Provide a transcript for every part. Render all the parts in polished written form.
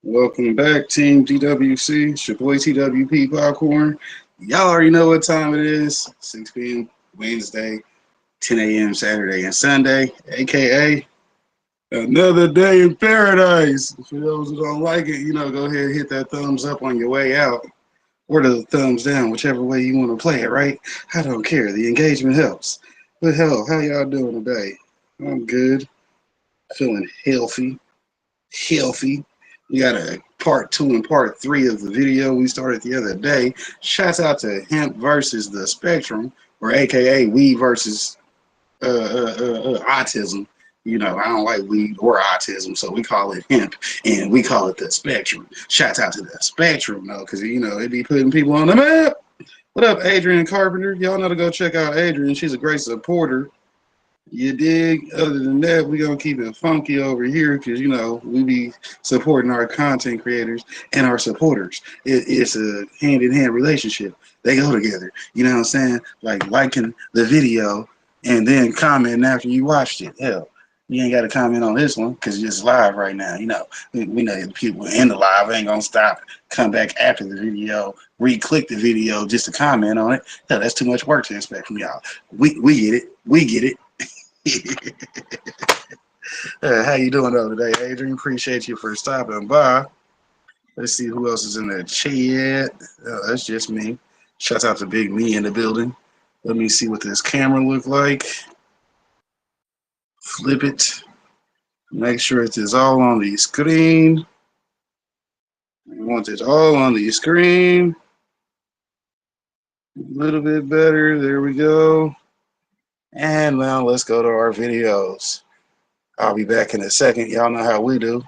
Welcome back, Team DWC. It's your boy TWP Popcorn. Y'all already know what time it is. 6 p.m. Wednesday, 10 a.m. Saturday and Sunday, aka another day in paradise. For those who don't like it, go ahead and hit that thumbs up on your way out, or the thumbs down, whichever way you want to play it, right? I don't care. The engagement helps. But hell, how y'all doing today? I'm good. Feeling healthy. Healthy. We got a part two and part three of the video we started the other day. Shouts out to hemp versus the spectrum, or AKA weed versus autism. I don't like weed or autism, so we call it hemp and we call it the spectrum. Shouts out to the spectrum, though, because it be putting people on the map. What up, Adrian Carpenter? Y'all know to go check out Adrian. She's a great supporter. You dig? Other than that, we're going to keep it funky over here because, we be supporting our content creators and our supporters. It's a hand-in-hand relationship. They go together. You know what I'm saying? Like liking the video and then commenting after you watched it. Hell, you ain't got to comment on this one because it's live right now. We know the people in the live ain't going to stop, come back after the video, re-click the video just to comment on it. Hell, that's too much work to expect from y'all. We get it. We get it. How you doing over today, Adrian? Appreciate you for stopping by. Let's see who else is in the chat. That's just me. Shout out to Big Me in the building. Let me see what this camera look like. Flip it. Make sure it is all on the screen. We want it all on the screen. A little bit better. There we go. And now let's go to our videos. I'll be back in a second. Y'all know how we do.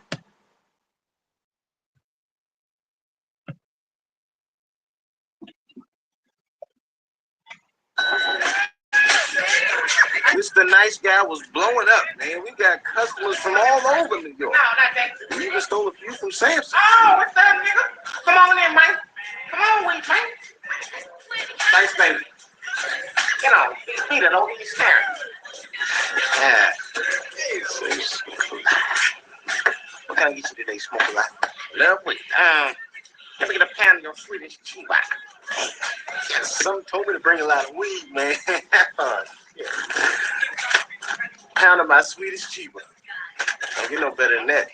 Mr. Nice Guy was blowing up, man. We got customers from all over New York. No, not that. We even stole a few from Samson. Oh, what's up, nigga? Come on in, man. Come on, wait, man. Thanks, baby. Get on. Peter, don't be staring. Yeah. What can I get you today, Smoke a Lot? Lovely. Let me get a pound of your Swedish cheese. Some told me to bring a lot of weed, man. Pound of my Swedish cheaper. Don't get no better than that.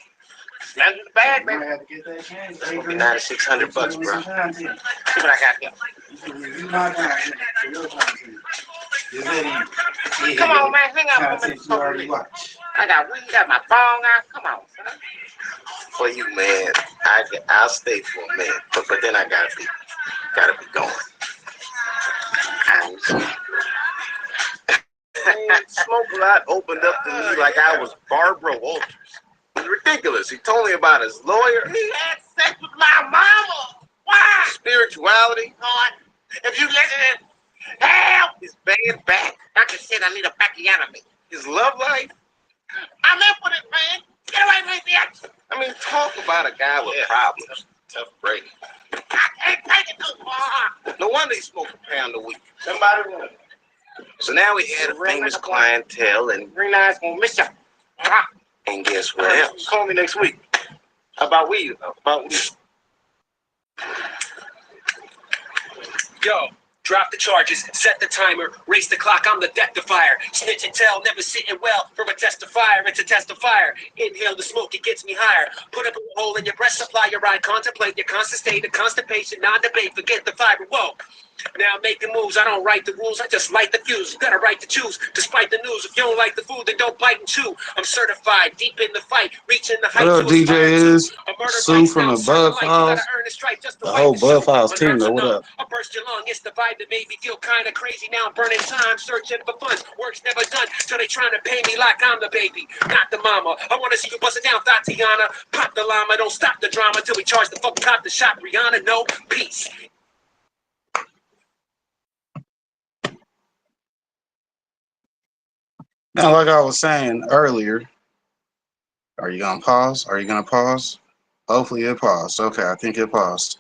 Slam to the bag, baby. I have to get that change. It's gonna be $9,600, bro. See what I got here. Come on, man. Hang out for a minute. I got weed, got my bong out. Come on, son. For you, man. I'll stay for a minute, but then I gotta be going. Man, Smoke a Lot opened up to me like I was Barbara Walters. It was ridiculous. He told me about his lawyer. He had sex with my mama. Why? Spirituality. God, if you listen, help! His band back. Doctor said I need a backiotomy. His love life. I'm in for this, man. Get away from me, bitch. I mean, talk about a guy with problems. Tough break. I can't take it too far. No wonder he smoked a pound a week. Somebody won. So now we had a famous clientele, and Green Eyes gonna miss you. and guess what else? Call me next week. About weed. About weed. Yo, drop the charges, set the timer, race the clock, I'm the death defier. Snitch and tell, never sitting well. From a test of fire, it's a test of fire. Inhale the smoke, it gets me higher. Put a hole in your breath supply, your ride, contemplate your constant state of constipation, non-debate, forget the fiber. Whoa. Now I'm making moves, I don't write the rules, I just light the fuse. You got a right to choose, despite the news. If you don't like the food, then don't bite and chew. I'm certified, deep in the fight, reaching the heights. What up, DJ is? Sue from the Bud Files. The whole Bud Files team, though. What up? I burst your lung, it's the vibe that made me feel kinda crazy. Now I'm burning time, searching for funds. Work's never done, till they trying to pay me like I'm the baby, not the mama. I wanna see you bust it down, Tatiana. Pop the llama, don't stop the drama till we charge the fucking cop the shot. Rihanna, no peace. Now, like I was saying earlier, are you gonna pause? Are you gonna pause? Hopefully it paused. Okay, I think it paused.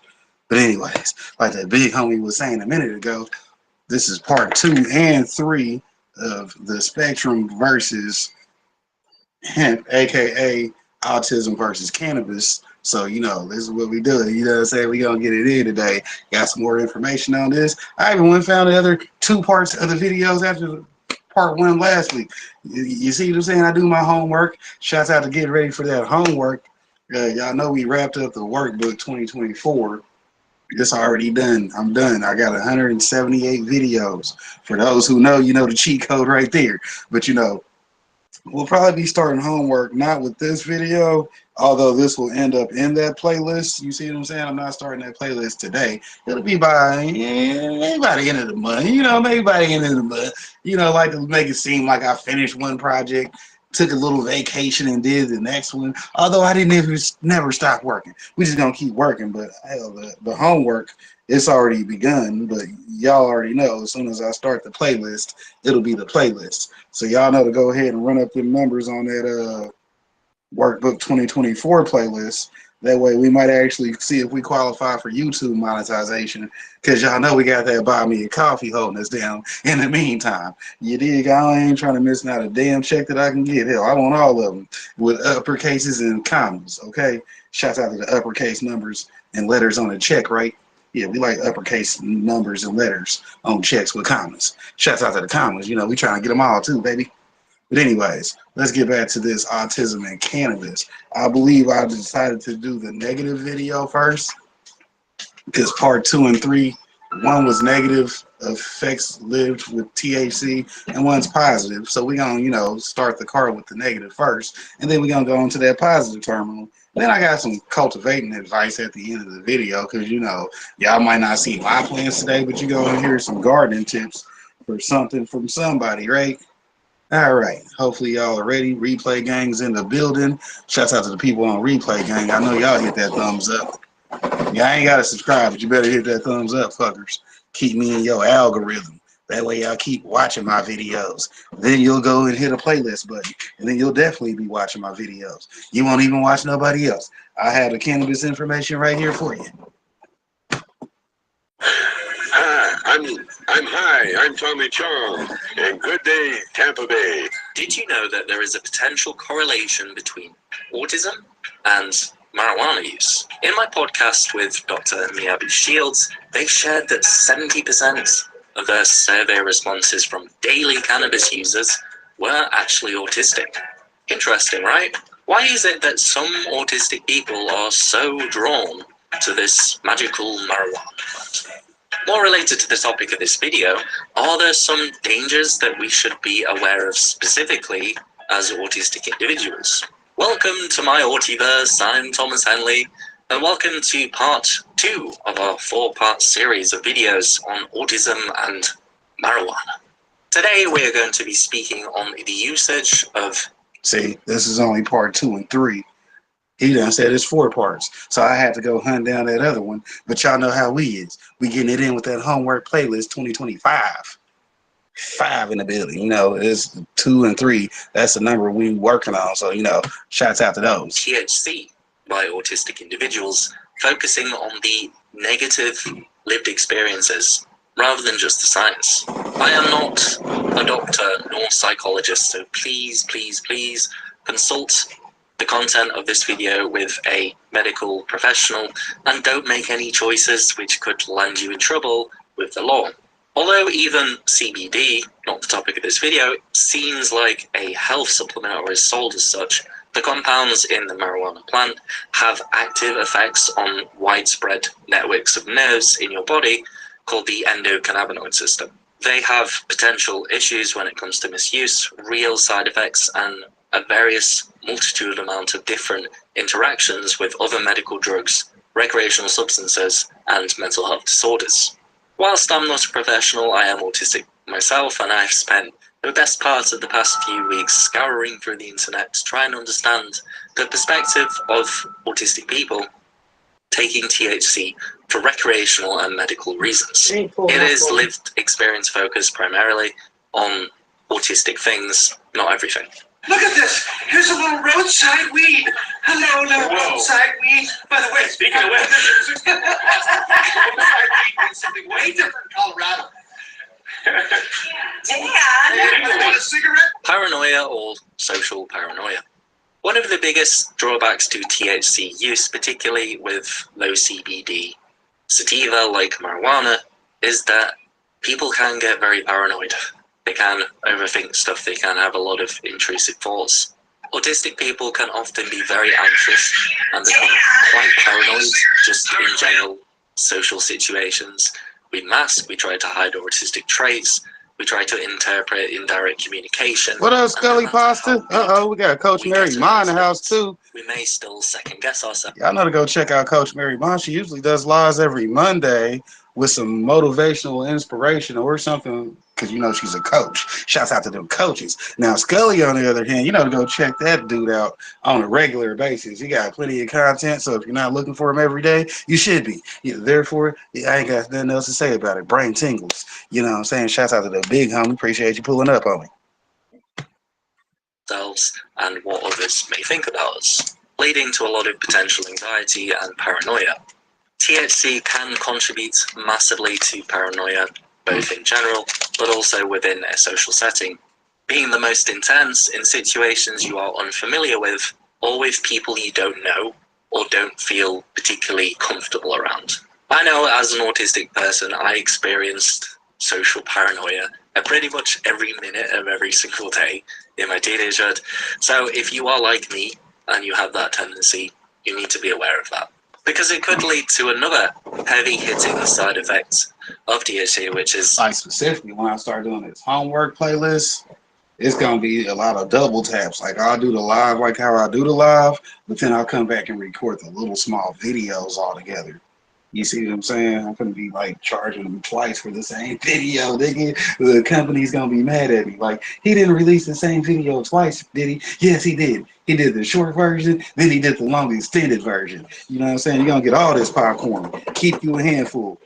But anyways, like that big homie was saying a minute ago, this is part 2 and 3 of the spectrum versus hemp, aka autism versus cannabis So, this is what we do. You know what I'm saying? We gonna get it in today. Got some more information on this. I even went and found the other 2 parts of the videos after part 1 last week. You see what I'm saying? I do my homework. Shouts out to getting ready for that homework. Y'all know we wrapped up the workbook 2024. It's already done. I'm done. I got 178 videos. For those who know, the cheat code right there. But we'll probably be starting homework not with this video, although this will end up in that playlist. You see what I'm saying? I'm not starting that playlist today. It'll be by the end of the month. Maybe by the end of the month. Like to make it seem like I finished one project, took a little vacation and did the next one. Although I didn't never stop working. We just gonna keep working. But hell, the homework, it's already begun. But y'all already know as soon as I start the playlist, it'll be the playlist. So y'all know to go ahead and run up the numbers on that workbook 2024 playlist. That way we might actually see if we qualify for YouTube monetization, because y'all know we got that buy me a coffee holding us down in the meantime. You dig? I ain't trying to miss not a damn check that I can get. Hell, I want all of them with uppercases and commas, okay? Shouts out to the uppercase numbers and letters on the check, right? Yeah, we like uppercase numbers and letters on checks with commas. Shouts out to the commas. We trying to get them all too, baby. But anyways, let's get back to this autism and cannabis. I believe I decided to do the negative video first because part 2 and 3, one was negative effects lived with THC and one's positive. So we're going to, start the car with the negative first, and then we're going to go into that positive terminal. Then I got some cultivating advice at the end of the video because, y'all might not see my plans today, but you're going to hear some gardening tips for something from somebody, right? All right. Hopefully y'all are ready. Replay gang's in the building. Shouts out to the people on Replay Gang. I know y'all hit that thumbs up. Y'all ain't got to subscribe, but you better hit that thumbs up, fuckers. Keep me in your algorithm. That way y'all keep watching my videos. Then you'll go and hit a playlist button, and then you'll definitely be watching my videos. You won't even watch nobody else. I have the cannabis information right here for you. I'm Tommy Chong, and good day, Tampa Bay. Did you know that there is a potential correlation between autism and marijuana use? In my podcast with Dr. Miyabi Shields, they shared that 70% of their survey responses from daily cannabis users were actually autistic. Interesting, right? Why is it that some autistic people are so drawn to this magical marijuana? More related to the topic of this video, are there some dangers that we should be aware of specifically as autistic individuals? Welcome to my Autiverse, I'm Thomas Henley, and welcome to part 2 of our 4-part series of videos on autism and marijuana. Today we are going to be speaking on the usage of... See, this is only part 2 and 3. He done said it's 4 parts. So I had to go hunt down that other one. But y'all know how we is. We getting it in with that homework playlist 2025. 5 in the building. It's 2 and 3. That's the number we working on. So, shouts out to those. THC by autistic individuals, focusing on the negative lived experiences rather than just the science. I am not a doctor nor psychologist, so please consult the content of this video with a medical professional and don't make any choices which could land you in trouble with the law. Although even CBD, not the topic of this video, seems like a health supplement or is sold as such, the compounds in the marijuana plant have active effects on widespread networks of nerves in your body called the endocannabinoid system. They have potential issues when it comes to misuse, real side effects, and a various multitude amount of different interactions with other medical drugs, recreational substances, and mental health disorders. Whilst I'm not a professional, I am autistic myself, and I've spent the best part of the past few weeks scouring through the internet to try and understand the perspective of autistic people taking THC for recreational and medical reasons. It is lived experience focused primarily on autistic things, not everything. Look at this. Here's a little roadside weed. Hello, little roadside weed. By the way, speaking of weed, roadside weed means something way different in Colorado. Dad, you want a cigarette? Paranoia or social paranoia. One of the biggest drawbacks to THC use, particularly with low CBD sativa like marijuana, is that people can get very paranoid. They can overthink stuff, they can have a lot of intrusive thoughts. Autistic people can often be very anxious and become quite paranoid just in general social situations. We mask, we try to hide our autistic traits, we try to interpret indirect communication. What up, Scully Pasta? We got Coach Mary Ma in the house too. We may still second guess ourselves. Y'all know to go check out Coach Mary Ma. She usually does lives every Monday with some motivational inspiration or something, because you know she's a coach. Shouts out to them coaches. Now, Scully, on the other hand, you know to go check that dude out on a regular basis. He got plenty of content, so if you're not looking for him every day, you should be. Therefore, I ain't got nothing else to say about it. Brain tingles. You know what I'm saying? Shouts out to the big homie. Appreciate you pulling up on me. And what others may think about us, leading to a lot of potential anxiety and paranoia. THC can contribute massively to paranoia, both in general, but also within a social setting, being the most intense in situations you are unfamiliar with, or with people you don't know, or don't feel particularly comfortable around. I know as an autistic person, I experienced social paranoia at pretty much every minute of every single day in my teenagehood. So if you are like me, and you have that tendency, you need to be aware of that. Because it could lead to another heavy-hitting side effect of THC, which is... Like specifically, when I start doing this homework playlist, it's going to be a lot of double taps. Like I'll do the live like how I do the live, but then I'll come back and record the little small videos all together. You see what I'm saying? I'm going to be like charging them twice for the same video. The company's going to be mad at me. Like, he didn't release the same video twice, did he? Yes, he did. He did the short version, then he did the long extended version. You know what I'm saying? You're going to get all this popcorn. Keep you a handful.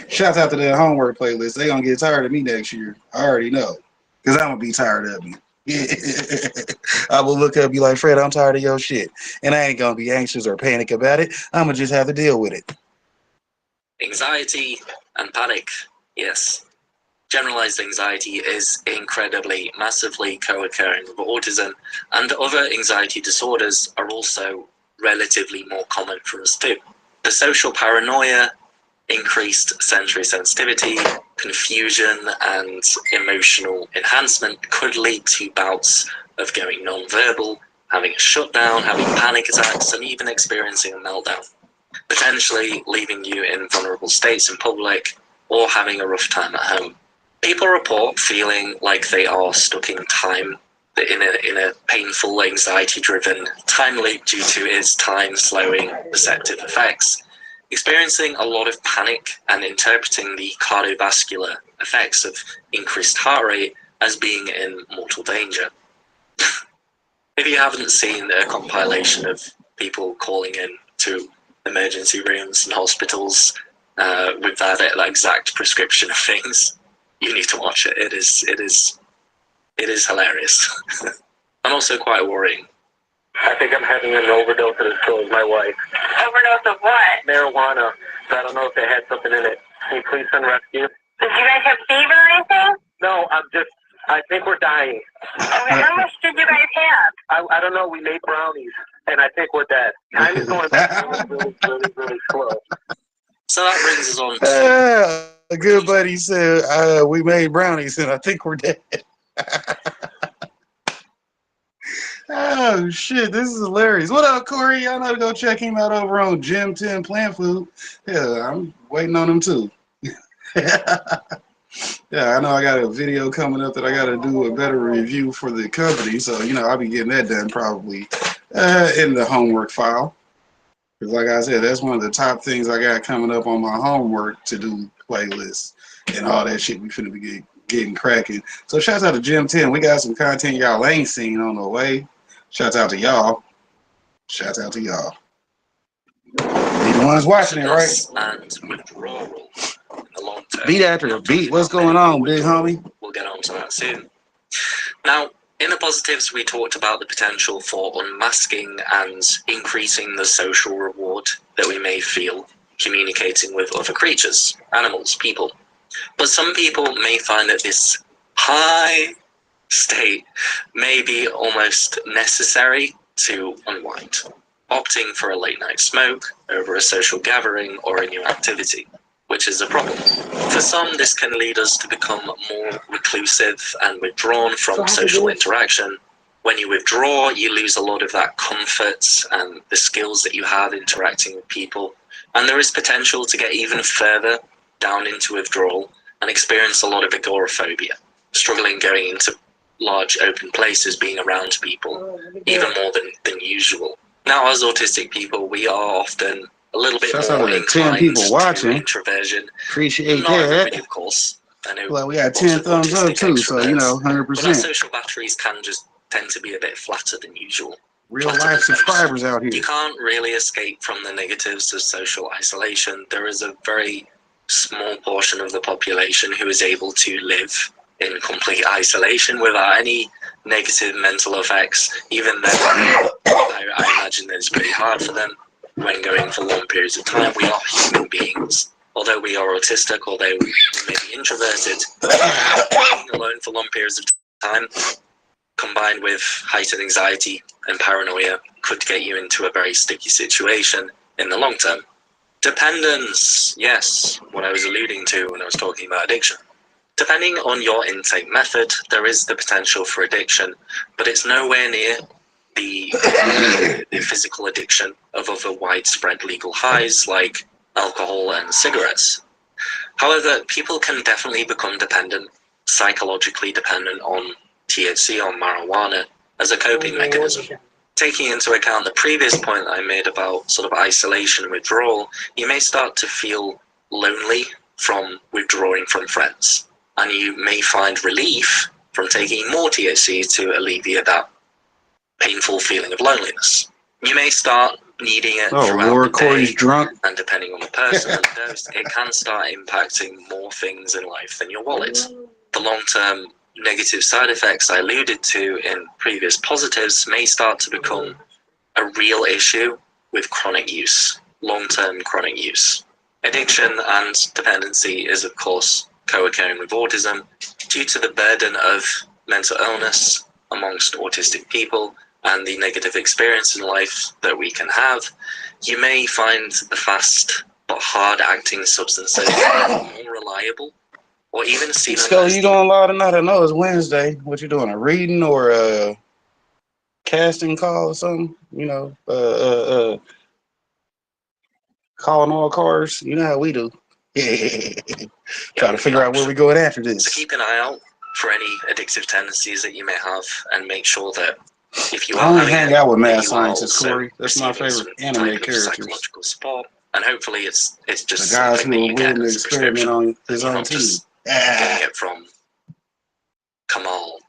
Shouts out to that homework playlist. They're going to get tired of me next year. I already know. Because I'm going to be tired of me. I will look up and be like, Fred, I'm tired of your shit. And I ain't going to be anxious or panic about it. I'm going to just have to deal with it. Anxiety and panic, yes. Generalized anxiety is incredibly, massively co-occurring with autism, and other anxiety disorders are also relatively more common for us too. The social paranoia, increased sensory sensitivity, confusion, and emotional enhancement could lead to bouts of going non-verbal, having a shutdown, having panic attacks, and even experiencing a meltdown, potentially leaving you in vulnerable states in public or having a rough time at home. People report feeling like they are stuck in time, in a painful, anxiety-driven time loop due to its time-slowing perceptive effects, experiencing a lot of panic and interpreting the cardiovascular effects of increased heart rate as being in mortal danger. If you haven't seen a compilation of people calling in to emergency rooms and hospitals with that exact prescription of things, you need to watch it. It is hilarious. And also quite worrying. I think I'm having an overdose that has killed my wife. Overdose of what? Marijuana. So I don't know if they had something in it. Can you please send rescue? Did you guys have fever or anything? No, I think we're dying. Okay, how much did you guys have? I don't know. We made brownies, and I think we're dead. Time is going back really, really, really slow. So that brings us on to... A good buddy said, we made brownies, and I think we're dead. Oh, shit, this is hilarious. What up, Corey? Y'all know to go check him out over on Gym 10 Plant Food. Yeah, I'm waiting on him, too. Yeah, I know I got a video coming up that I got to do a better review for the company, so, I'll be getting that done probably in the homework file. Because like I said, that's one of the top things I got coming up on my homework to do playlists and all that shit. We finna be getting cracking. So shouts out to Gym 10. We got some content y'all ain't seen on the way. Shouts out to y'all. Shouts out to y'all. Be the ones watching it, right? And withdrawal in the long term. Beat after a beat. What's going on, big homie? We'll get on to that soon. Now, in the positives, we talked about the potential for unmasking and increasing the social reward that we may feel communicating with other creatures, animals, people. But some people may find that this high state may be almost necessary to unwind, opting for a late night smoke over a social gathering or a new activity, which is a problem. For some, this can lead us to become more reclusive and withdrawn from social interaction. When you withdraw, you lose a lot of that comfort and the skills that you have interacting with people, and there is potential to get even further down into withdrawal and experience a lot of agoraphobia, struggling going into large open places, being around people, even more than usual. Now, as autistic people, we are often a little bit more inclined to introversion. Appreciate Not that. everybody, of course. I know. Well, we got 10 thumbs up too, so you know, 100%. But our social batteries can just tend to be a bit flatter than usual. Real life subscribers out here. You can't really escape from the negatives of social isolation. There is a very small portion of the population who is able to live in complete isolation without any negative mental effects. Even then, I imagine that it's pretty hard for them when going for long periods of time. We are human beings. Although we are autistic, although we may be introverted, being alone for long periods of time, combined with heightened anxiety and paranoia, could get you into a very sticky situation in the long term. Dependence, yes, what I was alluding to when I was talking about addiction. Depending on your intake method, there is the potential for addiction, but it's nowhere near the physical addiction of other widespread legal highs like alcohol and cigarettes. However, people can definitely become dependent, psychologically dependent on THC, on marijuana, as a coping mechanism. Taking into account the previous point I made about sort of isolation and withdrawal, you may start to feel lonely from withdrawing from friends, and you may find relief from taking more THC to alleviate that painful feeling of loneliness. You may start needing it throughout the day, drunk. and depending on the person and the dose, it can start impacting more things in life than your wallet. The long-term negative side effects I alluded to in previous positives may start to become a real issue with chronic use, long-term chronic use. Addiction and dependency is, of course, co-occurring with autism due to the burden of mental illness amongst autistic people and the negative experience in life that we can have. You may find the fast but hard-acting substances more reliable, or even see them. So you doing a lot tonight? I know it's Wednesday. What you doing? A reading or a casting call or something? You know, calling all cars. You know how we do. Trying to figure out where we're going after this. So keep an eye out for any addictive tendencies that you may have, and make sure that if you are I only having hang it, out with mad you are scientists, also Corey. That's my receiving favorite some anime type of characters. psychological support, and hopefully it's just The guys something who that are you get willing to as a experiment prescription. on his You're own not team. just getting it from Kamal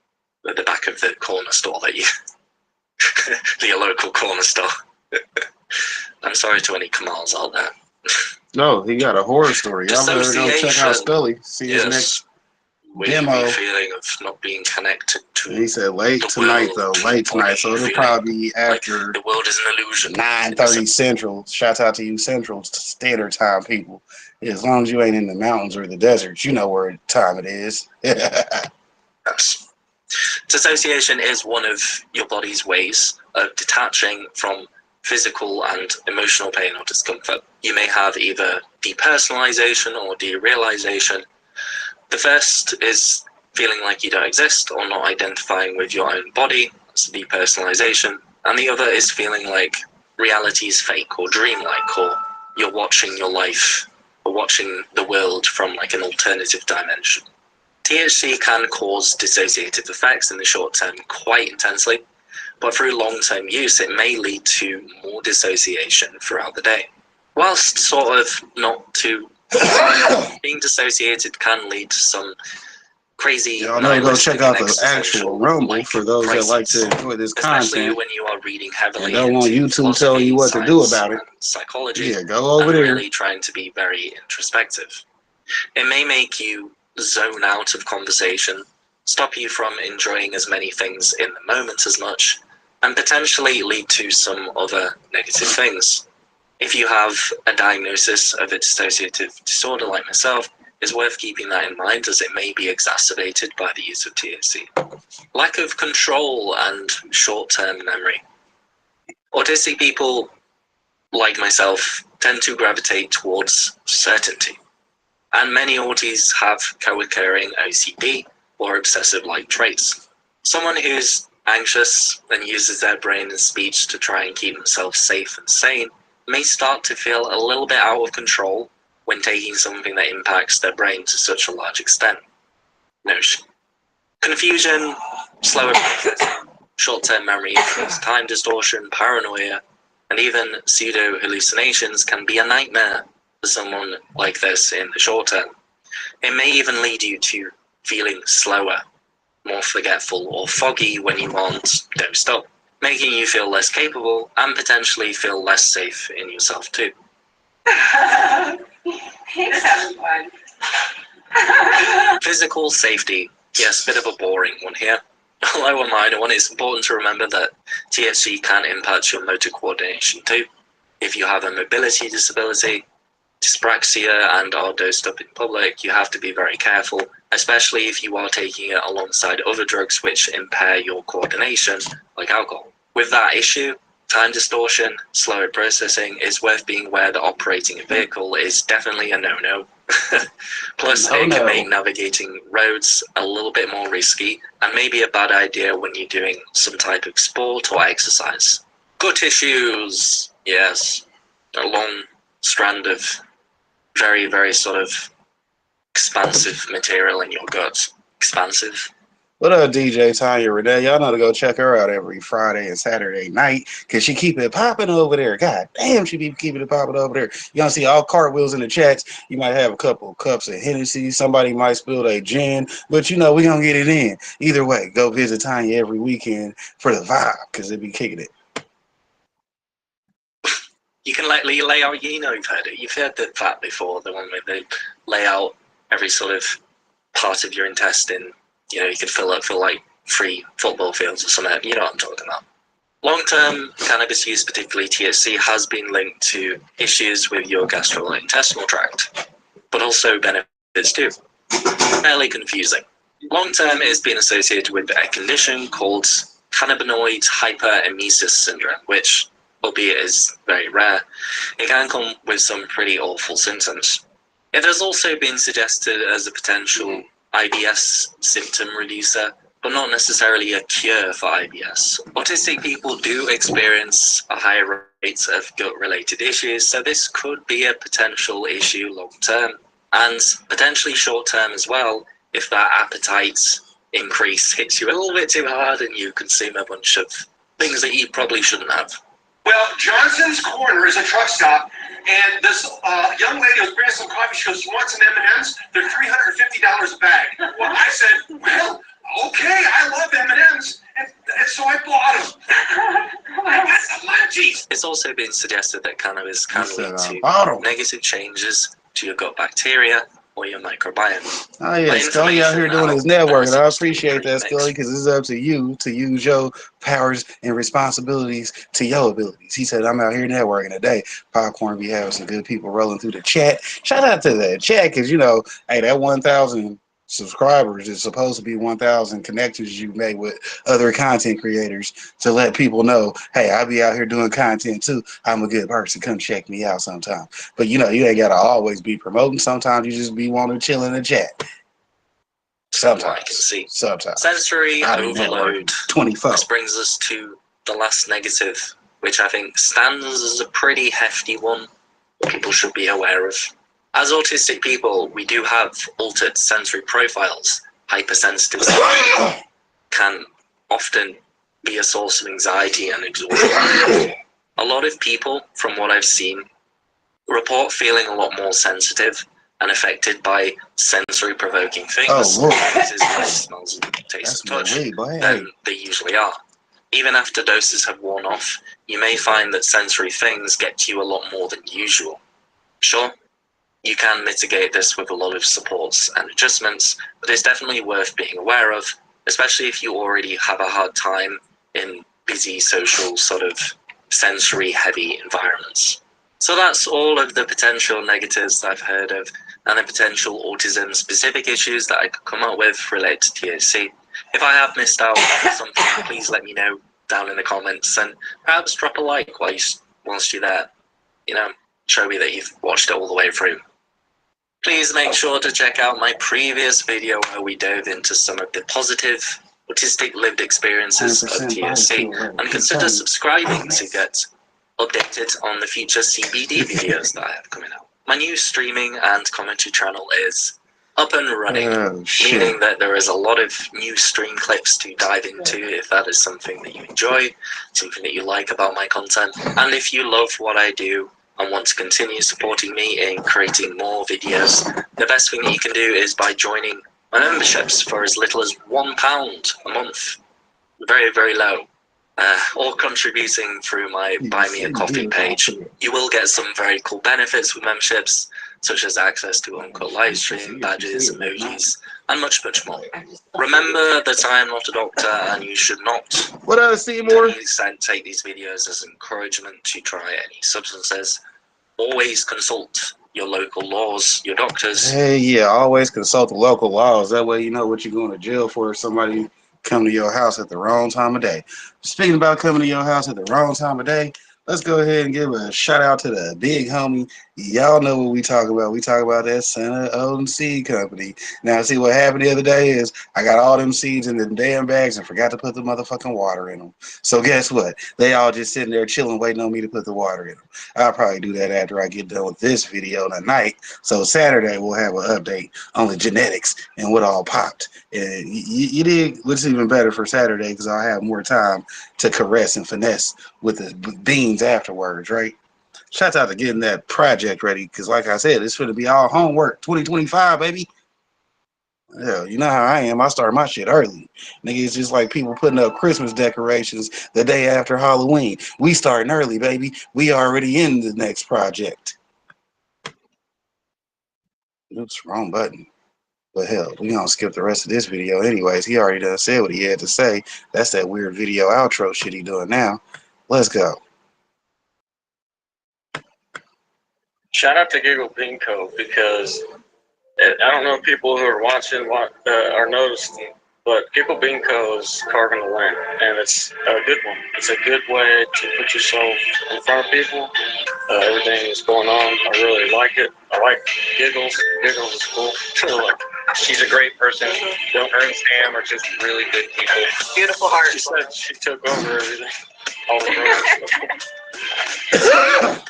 at the back of the corner store that you, your local corner store. I'm sorry to any Kamals out there. No, he got a horror story. Y'all better go check out Scully. See his next demo. The feeling of not being connected to. And he said late tonight, though. Late tonight, so it'll probably be after like the world is an illusion. 9:30 Central. Shouts out to you Central Standard Time people. As long as you ain't in the mountains or the deserts, you know where time it is. Yes. Dissociation is one of your body's ways of detaching from physical and emotional pain or discomfort. You may have either depersonalization or derealization. The first is feeling like you don't exist or not identifying with your own body. That's depersonalization. And the other is feeling like reality is fake or dreamlike, or you're watching your life or watching the world from like an alternative dimension. THC can cause dissociative effects in the short term quite intensely, but through long-term use, it may lead to more dissociation throughout the day. Whilst sort of not too being dissociated can lead to some crazy. Y'all know, go check out the actual Rumble for those that like to enjoy this especially content. when you are reading heavily And don't want YouTube telling you what to do about it. Psychology. Yeah, go over and there. really trying to be very introspective. It may make you zone out of conversation, stop you from enjoying as many things in the moment as much, and potentially lead to some other negative things. If you have a diagnosis of a dissociative disorder like myself, it's worth keeping that in mind, as it may be exacerbated by the use of THC. Lack of control and short-term memory. Autistic people, like myself, tend to gravitate towards certainty. And many auties have co-occurring OCD or obsessive-like traits. Someone who's anxious and uses their brain and speech to try and keep themselves safe and sane may start to feel a little bit out of control when taking something that impacts their brain to such a large extent. Notion. Confusion, slower processing, short-term memory issues, time distortion, paranoia, and even pseudo-hallucinations can be a nightmare for someone like this in the short term. It may even lead you to feeling slower, more forgetful or foggy when you aren't dosed up, making you feel less capable and potentially feel less safe in yourself too. He's having fun. Physical safety. Yes, bit of a boring one here. Although a minor one, it's important to remember that THC can impact your motor coordination too. If you have a mobility disability, dyspraxia, and are dosed up in public, you have to be very careful, especially if you are taking it alongside other drugs which impair your coordination, like alcohol. With that issue, time distortion, slower processing, it's worth being aware that operating a vehicle is definitely a no-no. Plus, it can make navigating roads a little bit more risky and maybe a bad idea when you're doing some type of sport or exercise. Gut issues, yes, a long strand of very, very sort of expansive material in your gut. Expansive. What up, DJ Tanya Renee? Y'all know to go check her out every Friday and Saturday night because she keep it popping over there. God damn, she be keeping it popping over there. You gonna see all cartwheels in the chats. You might have a couple cups of Hennessy. Somebody might spill their gin, but you know we gonna get it in. Either way, go visit Tanya every weekend for the vibe because they be kicking it. You can lay out, you know, you've heard that before, the one where they lay out every sort of part of your intestine. You know, you could fill like 3 football fields or something. You know what I'm talking about. Long-term cannabis use, particularly THC, has been linked to issues with your gastrointestinal tract, but also benefits too. Fairly confusing. Long-term is being associated with a condition called cannabinoid hyperemesis syndrome, which, albeit is very rare, it can come with some pretty awful symptoms. It has also been suggested as a potential IBS symptom reducer, but not necessarily a cure for IBS. Autistic people do experience a higher rate of gut-related issues, so this could be a potential issue long-term, and potentially short-term as well, if that appetite increase hits you a little bit too hard and you consume a bunch of things that you probably shouldn't have. Well, Johnson's Corner is a truck stop, and this young lady was bringing some coffee. She goes, "You want some M&Ms? They're $350 a bag." Well, I said, "Well, okay, I love M&Ms," and so I bought them. That's a lot of cheese. It's also been suggested that cannabis can lead to negative changes to your gut bacteria or your microbiome. Oh yeah, Scully out here doing his networking. I appreciate that, Scully, because it's up to you to use your powers and responsibilities to your abilities. He said, "I'm out here networking today." Popcorn be having some good people rolling through the chat. Shout out to that chat, because you know, hey, that 1,000 subscribers is supposed to be 1,000 connections you made with other content creators to let people know, hey, I be out here doing content too. I'm a good person. Come check me out sometime. But you know, you ain't gotta always be promoting. Sometimes you just be wanting to chill in the chat. Sometimes. I can see. Sometimes. Sensory overload. 24. This brings us to the last negative, which I think stands as a pretty hefty one people should be aware of. As autistic people, we do have altered sensory profiles. Hypersensitive can often be a source of anxiety and exhaustion. A lot of people, from what I've seen, report feeling a lot more sensitive and affected by sensory provoking things, like smells, taste, and touch, than they usually are. Even after doses have worn off, you may find that sensory things get to you a lot more than usual. Sure, you can mitigate this with a lot of supports and adjustments, but it's definitely worth being aware of, especially if you already have a hard time in busy, social, sort of sensory-heavy environments. So that's all of the potential negatives that I've heard of, and the potential autism-specific issues that I could come up with related to THC. If I have missed out on something, please let me know. down in the comments, and perhaps drop a like whilst you're there. You know, show me that you've watched it all the way through. Please make sure to check out my previous video where we dove into some of the positive autistic lived experiences of TSC, and consider subscribing to get updated on the future CBD videos that I have coming out. My new streaming and commentary channel is up and running, meaning that there is a lot of new stream clips to dive into if that is something that you enjoy, something that you like about my content. And if you love what I do and want to continue supporting me in creating more videos, the best thing that you can do is by joining my memberships for as little as £1 a month. Very, very low. Or contributing through my Buy Me a Coffee page. You will get some very cool benefits with memberships, such as access to uncut live stream, badges, emojis, and much, much more. Remember that I am not a doctor, and you should not to any extent take these videos as encouragement to try any substances. Always consult your local laws, your doctors. Hey, yeah, always consult the local laws. That way you know what you're going to jail for if somebody come to your house at the wrong time of day. Speaking about coming to your house at the wrong time of day, let's go ahead and give a shout out to the big homie. Y'all know what we talk about. We talk about that Santa Odin Seed Company. Now, see what happened the other day is I got all them seeds in the damn bags and forgot to put the motherfucking water in them. So guess what? They all just sitting there chilling, waiting on me to put the water in them. I'll probably do that after I get done with this video tonight. So Saturday we'll have an update on the genetics and what all popped. And you did what's even better for Saturday because I'll have more time to caress and finesse with the beans afterwards, right? Shout out to getting that project ready because, like I said, it's going to be all homework 2025, baby. Yeah, you know how I am. I start my shit early. Nigga, it's just like people putting up Christmas decorations the day after Halloween. We starting early, baby. We already in the next project. Oops, wrong button. But hell, we gonna skip the rest of this video anyways. He already done said what he had to say. That's that weird video outro shit he doing now. Let's go. Shout out to Giggle Binko because I don't know if people who are watching are noticing, but Giggle Binko is carving the land, and it's a good one. It's a good way to put yourself in front of people. Everything that's going on, I really like it. I like Giggles. Giggles is cool. Like, she's a great person. Her and Sam are just really good people. Beautiful heart. She said she took over everything. All the stuff.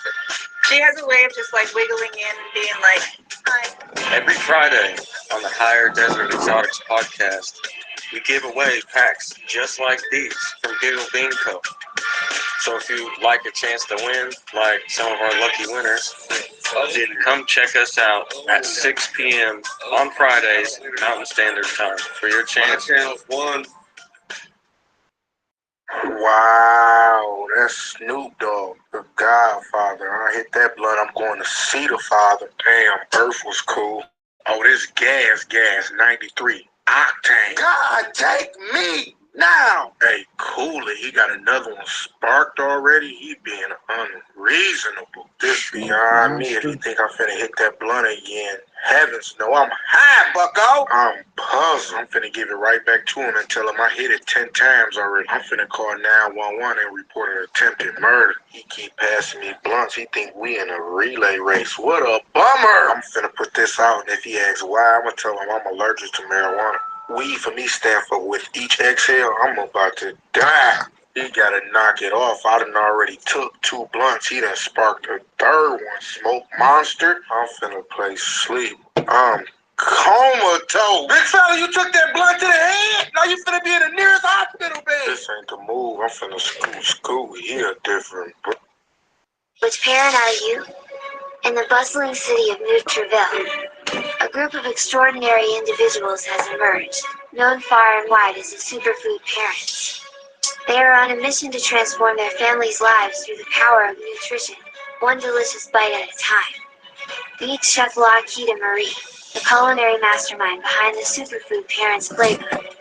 She has a way of just like wiggling in and being like, hi. Every Friday on the Higher Desert Exotics podcast, we give away packs just like these from Giggle Bean Co. So if you'd like a chance to win, like some of our lucky winners, then come check us out at 6 p.m. on Fridays, Mountain Standard Time, for your chance. Wow, that's Snoop Dogg, the Godfather. I hit that blunt, I'm going to see the Father. Damn, Earth was cool. Oh, this gas, 93 octane. God, take me now. Hey, cool it. He got another one sparked already. He being unreasonable. This beyond me. If you think I'm finna hit that blunt again, heavens no, I'm high, bucko. I'm puzzled. I'm finna give it right back to him and tell him I hit it 10 times already. I'm finna call 911 and report an attempted murder. He keep passing me blunts. He think we in a relay race. What a bummer. I'm finna put this out, and if he asks why, I'm gonna tell him I'm allergic to marijuana. Weed for me stand for with each exhale, I'm about to die. He gotta knock it off. I done already took 2 blunts. He done sparked a third one. Smoke monster. I'm finna play sleep. I'm comatose. Big fella, you took that blunt to the head. Now you finna be in the nearest hospital bed. This ain't the move. I'm finna scoot. He a different. Which parent are you? In the bustling city of Nutriville, a group of extraordinary individuals has emerged, known far and wide as the superfood parents. They are on a mission to transform their families' lives through the power of nutrition, one delicious bite at a time. Meet Chef Laquita Marie, the culinary mastermind behind the Superfood Parents playbook.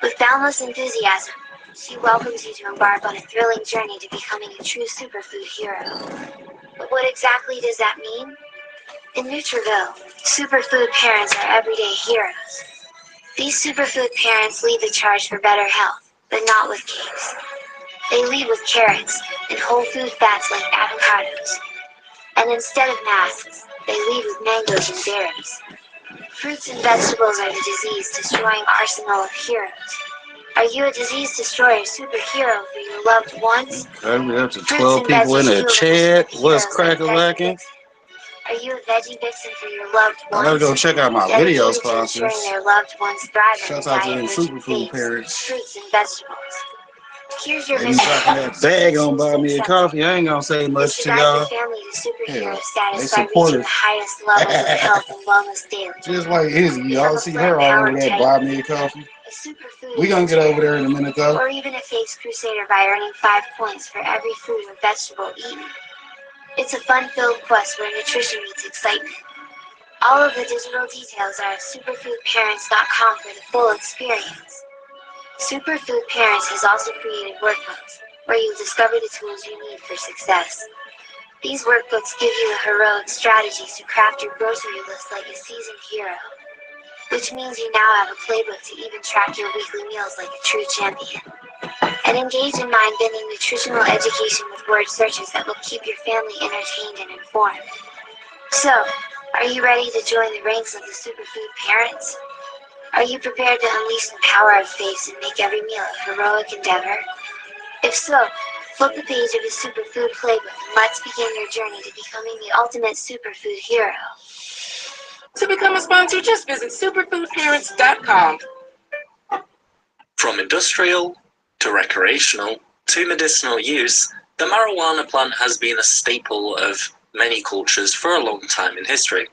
With boundless enthusiasm, she welcomes you to embark on a thrilling journey to becoming a true superfood hero. But what exactly does that mean? In Nutriville, superfood parents are everyday heroes. These superfood parents lead the charge for better health, but not with cakes. They lead with carrots and whole food fats like avocados. And instead of masks, they lead with mangoes and berries. Fruits and vegetables are the disease-destroying arsenal of heroes. Are you a disease destroyer superhero for your loved ones? Probably up to 12 people in the chat. What's cracking lacking? Are you a veggie vixen for your loved ones? I gotta go check out my video sponsors. Their loved ones thrive Shout out to them superfood parents. Fruits and vegetables. Here's your They be dropping that bag on buy me a coffee. I ain't gonna say much to y'all. Yeah, they support it. The highest levels of health and wellness daily. Just like Izzy, y'all see her all over that buy me a coffee. We gonna get over there in a minute though. Or even a face crusader by earning 5 points for every fruit or vegetable eaten. It's a fun-filled quest where nutrition meets excitement. All of the digital details are at superfoodparents.com for the full experience. Superfood Parents has also created workbooks, where you'll discover the tools you need for success. These workbooks give you the heroic strategies to craft your grocery list like a seasoned hero. Which means you now have a playbook to even track your weekly meals like a true champion. And engage in mind-bending nutritional education with word searches that will keep your family entertained and informed. So, are you ready to join the ranks of the superfood parents? Are you prepared to unleash the power of faith and make every meal a heroic endeavor? If so, flip the page of the Superfood Playbook and let's begin your journey to becoming the ultimate superfood hero. To become a sponsor, just visit superfoodparents.com. From industrial to recreational to medicinal use, the marijuana plant has been a staple of many cultures for a long time in history.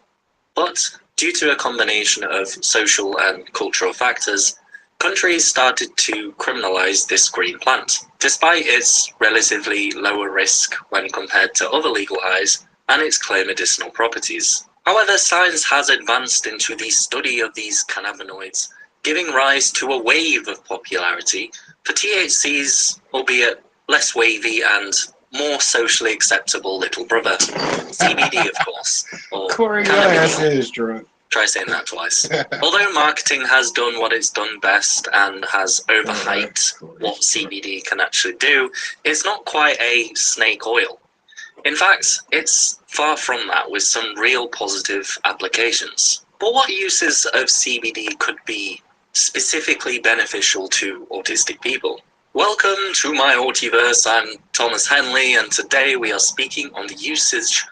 But due to a combination of social and cultural factors, countries started to criminalize this green plant, despite its relatively lower risk when compared to other legal highs and its clear medicinal properties. However, science has advanced into the study of these cannabinoids, giving rise to a wave of popularity for THC's, albeit less wavy and more socially acceptable little brother, CBD, of course, or Corey, your ass is drunk. Try saying that twice. Although marketing has done what it's done best and has overhyped what CBD can actually do, it's not quite a snake oil. In fact, it's far from that, with some real positive applications. But what uses of CBD could be specifically beneficial to autistic people? Welcome to my Autiverse. I'm Thomas Henley, and today we are speaking on the usage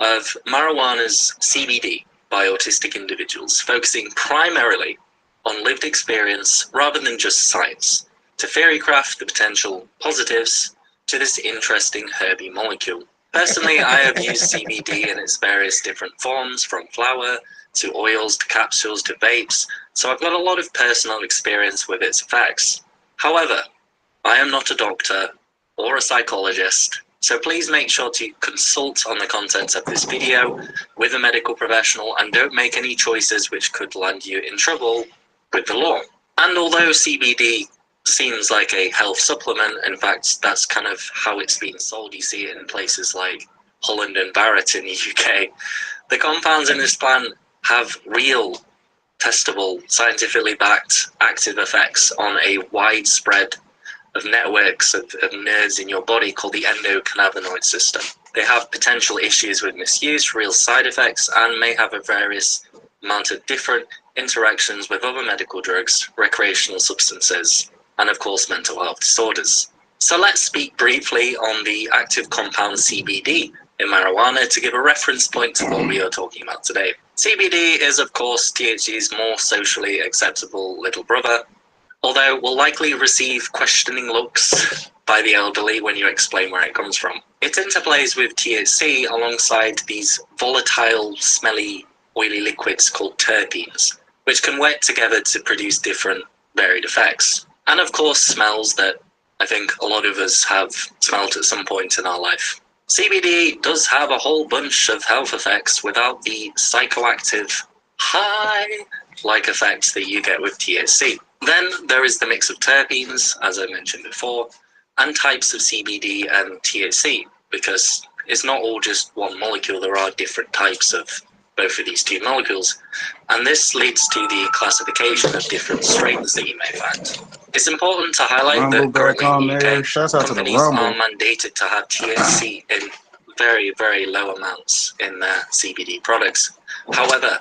of marijuana's CBD by autistic individuals, focusing primarily on lived experience rather than just science, to theorycraft the potential positives to this interesting herby molecule. Personally, I have used CBD in its various different forms, from flower to oils to capsules to vapes, so I've got a lot of personal experience with its effects. However, I am not a doctor or a psychologist, so please make sure to consult on the contents of this video with a medical professional and don't make any choices which could land you in trouble with the law. And although CBD seems like a health supplement, in fact that's kind of how it's been sold, you see it in places like Holland and Barrett in the UK, the compounds in this plant have real, testable, scientifically backed active effects on a wide spread of networks of nerves in your body called the endocannabinoid system. They have potential issues with misuse, real side effects, and may have a various amount of different interactions with other medical drugs, recreational substances, and of course mental health disorders. So let's speak briefly on the active compound CBD in marijuana to give a reference point to what we are talking about today. CBD is of course THC's more socially acceptable little brother, although will likely receive questioning looks by the elderly when you explain where it comes from. It interplays with THC alongside these volatile, smelly, oily liquids called terpenes, which can work together to produce different varied effects. And of course smells that I think a lot of us have smelled at some point in our life. CBD does have a whole bunch of health effects without the psychoactive high-like effects that you get with THC. Then there is the mix of terpenes, as I mentioned before, and types of CBD and THC, because it's not all just one molecule, there are different types of both of these two molecules, and this leads to the classification of different strains that you may find. It's important to highlight Rumble that currently back on in the there. UK, Shouts out to the companies are Rumble. mandated to have THC in very, very low amounts in their CBD products. However,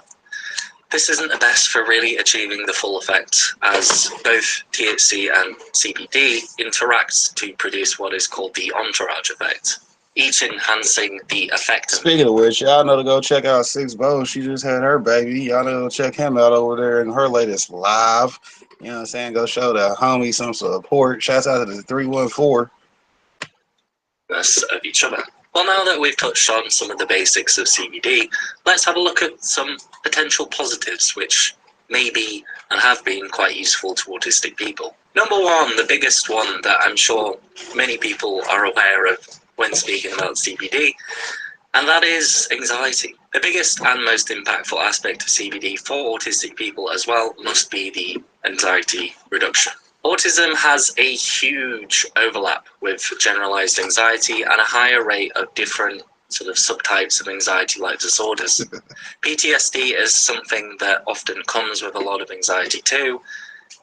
this isn't the best for really achieving the full effect, as both THC and CBD interact to produce what is called the entourage effect, each enhancing the effect. Speaking of which, y'all know to go check out Six Bo. She just had her baby. Y'all know to check him out over there in her latest live. You know what I'm saying? Go show the homie some support. Shouts out to the 314. Of each other. Well, now that we've touched on some of the basics of CBD, let's have a look at some potential positives which may be and have been quite useful to autistic people. Number one, the biggest one that I'm sure many people are aware of when speaking about CBD, and that is anxiety. The biggest and most impactful aspect of CBD for autistic people as well must be the anxiety reduction. Autism has a huge overlap with generalized anxiety and a higher rate of different sort of subtypes of anxiety-like disorders. PTSD is something that often comes with a lot of anxiety too,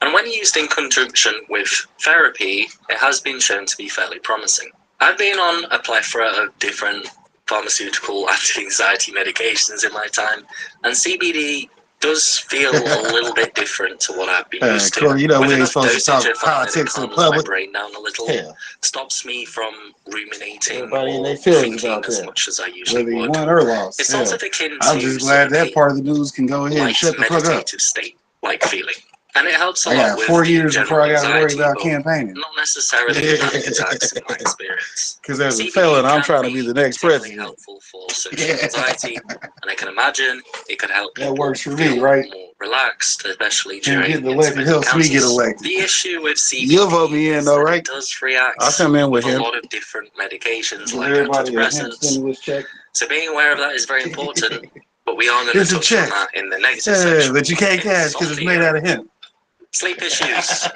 and when used in conjunction with therapy, it has been shown to be fairly promising. I've been on a plethora of different pharmaceutical anti-anxiety medications in my time, and CBD does feel a little bit different to what I've been used to. Cool. You know, With we ain't enough supposed to dosage, talk I find that it politics in calms my public. brain down a little, Hell. stops me from ruminating Everybody in or their feelings thinking about as that. much as I usually Whether you would. won or lost. It's Hell. sort of akin to I'm just glad that part of the news can go ahead and light shut the fuck up. meditative state-like feeling. And it helps a I lot got with 4 the years before I general got to worry anxiety, about but campaigning. not necessarily with panic attacks in my experience. Because as a CBD felon, I'm can trying to be the next particularly president. helpful for social anxiety, and I can imagine it could help That people works for feel me, right? more relaxed, especially And during getting elected helps me get elected. The issue with CBD You'll vote me in, is though, that right? it does react I'll come in with a him. lot of different medications Give like everybody a hemp antidepressants. stimulus check. So being aware of that is very important, but we are going to Here's a touch check. on that in the negative Yeah, section. that you can't cash because it's made out of hemp. Sleep issues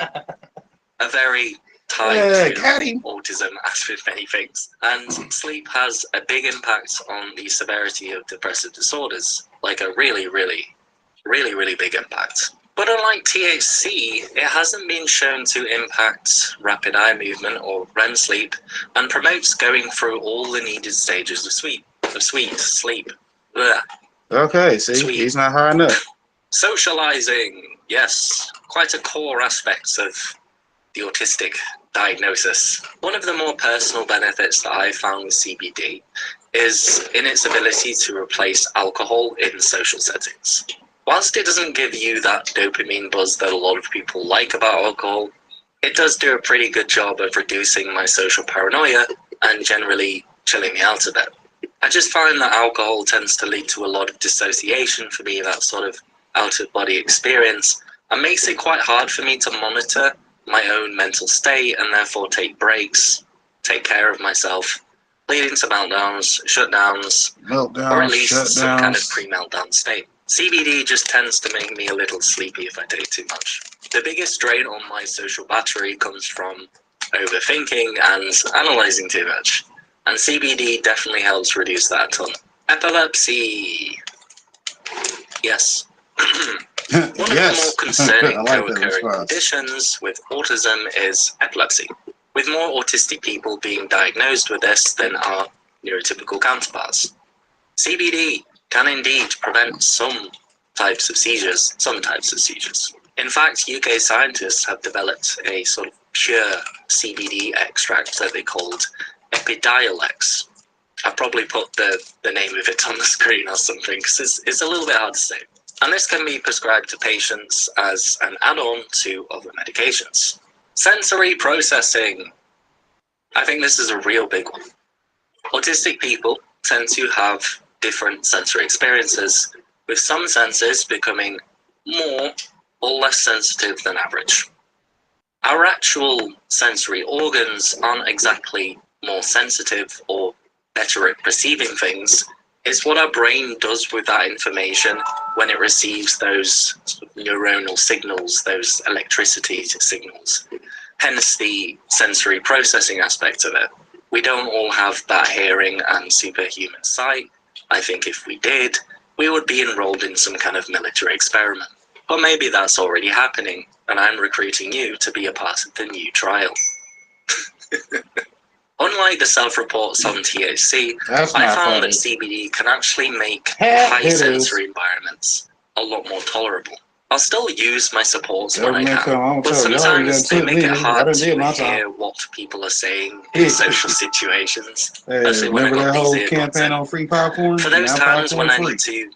are very tied Yeah, to Caddy. autism, as with many things. And sleep has a big impact on the severity of depressive disorders, like a really, really, really, really big impact. But unlike THC, it hasn't been shown to impact rapid eye movement or REM sleep, and promotes going through all the needed stages of sleep. Blech. Okay, see, Sweet. he's not high enough. Socializing, yes, quite a core aspect of the autistic diagnosis. One of the more personal benefits that I found with CBD is in its ability to replace alcohol in social settings. Whilst it doesn't give you that dopamine buzz that a lot of people like about alcohol, it does do a pretty good job of reducing my social paranoia and generally chilling me out a bit. I just find that alcohol tends to lead to a lot of dissociation for me, that sort of out-of-body experience, and makes it quite hard for me to monitor my own mental state and therefore take breaks, take care of myself, leading to meltdowns, shutdowns, or at least some kind of pre-meltdown state. CBD just tends to make me a little sleepy if I take too much. The biggest drain on my social battery comes from overthinking and analyzing too much, and CBD definitely helps reduce that a ton. Epilepsy. Yes. One of the more concerning co-occurring conditions with autism is epilepsy, with more autistic people being diagnosed with this than our neurotypical counterparts. CBD can indeed prevent some types of seizures. In fact, UK scientists have developed a sort of pure CBD extract that they called Epidiolex. I've probably put the name of it on the screen or something because it's a little bit hard to say. And this can be prescribed to patients as an add-on to other medications. Sensory processing. I think this is a real big one. Autistic people tend to have different sensory experiences, with some senses becoming more or less sensitive than average. Our actual sensory organs aren't exactly more sensitive or better at perceiving things. It's what our brain does with that information when it receives those sort of neuronal signals, those electricity signals. Hence the sensory processing aspect of it. We don't all have that hearing and superhuman sight. I think if we did, we would be enrolled in some kind of military experiment. Or maybe that's already happening, and I'm recruiting you to be a part of the new trial. Unlike the self-reports on THC, I found that CBD can actually make high sensory environments a lot more tolerable. I'll still use my supports when I can, but sometimes they make it hard to hear what people are saying in social situations, especially when I got these earbuds in. For those times when I need to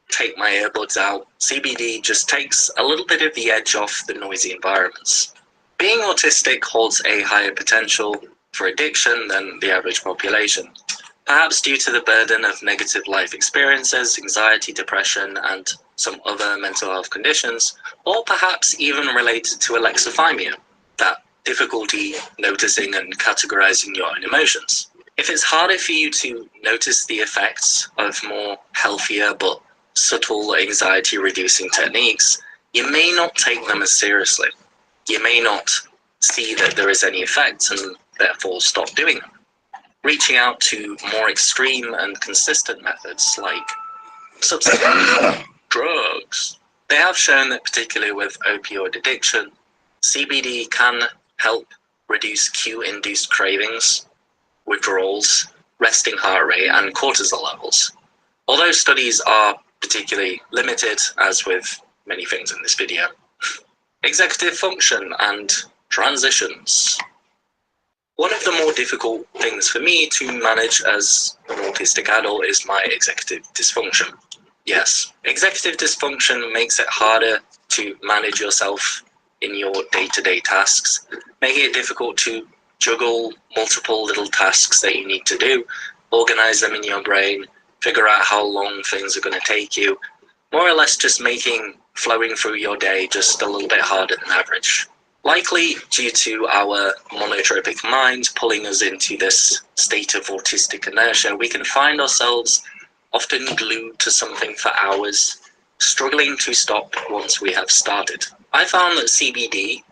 take my earbuds out, CBD just takes a little bit of the edge off the noisy environments. Being autistic holds a higher potential for addiction than the average population, perhaps due to the burden of negative life experiences, anxiety, depression, and some other mental health conditions, or perhaps even related to alexithymia, that difficulty noticing and categorizing your own emotions. If it's harder for you to notice the effects of more healthier but subtle anxiety-reducing techniques, you may not take them as seriously. You may not see that there is any effect and therefore stop doing them. Reaching out to more extreme and consistent methods like substances, drugs. They have shown that particularly with opioid addiction, CBD can help reduce cue-induced cravings, withdrawals, resting heart rate, and cortisol levels. Although studies are particularly limited, as with many things in this video. Executive function and transitions. One of the more difficult things for me to manage as an autistic adult is my executive dysfunction. Yes, executive dysfunction makes it harder to manage yourself in your day-to-day tasks, making it difficult to juggle multiple little tasks that you need to do, organize them in your brain, figure out how long things are going to take you, more or less just making flowing through your day just a little bit harder than average. Likely due to our monotropic mind pulling us into this state of autistic inertia, we can find ourselves often glued to something for hours, struggling to stop once we have started. I found that CBD,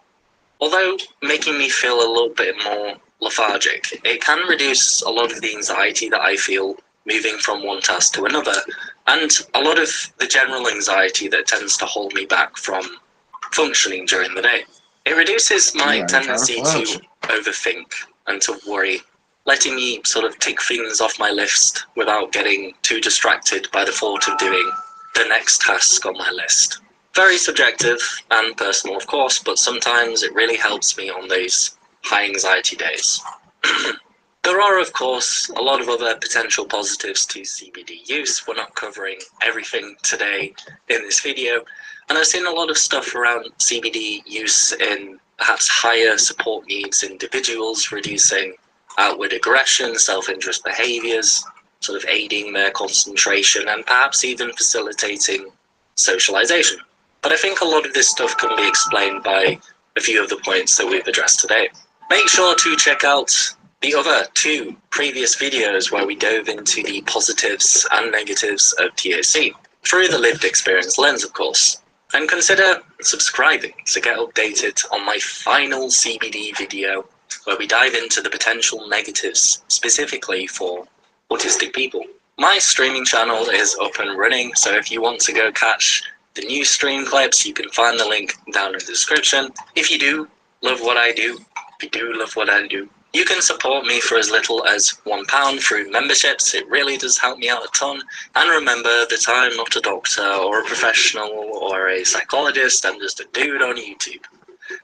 although making me feel a little bit more lethargic, it can reduce a lot of the anxiety that I feel moving from one task to another, and a lot of the general anxiety that tends to hold me back from functioning during the day. It reduces my tendency to overthink and to worry, letting me sort of tick things off my list without getting too distracted by the thought of doing the next task on my list. Very subjective and personal, of course, but sometimes it really helps me on those high anxiety days. There are, of course, a lot of other potential positives to CBD use. We're not covering everything today in this video, and I've seen a lot of stuff around CBD use in perhaps higher support needs individuals, reducing outward aggression, self-interest behaviors, sort of aiding their concentration, and perhaps even facilitating socialization. But I think a lot of this stuff can be explained by a few of the points that we've addressed today. Make sure to check out the other 2 previous videos where we dove into the positives and negatives of THC, through the lived experience lens, of course. And consider subscribing to get updated on my final CBD video, where we dive into the potential negatives specifically for autistic people. My streaming channel is up and running, so if you want to go catch the new stream clips, you can find the link down in the description. If you do love what I do, you can support me for as little as £1 through memberships. It really does help me out a ton. And remember that I'm not a doctor or a professional or a psychologist. I'm just a dude on YouTube.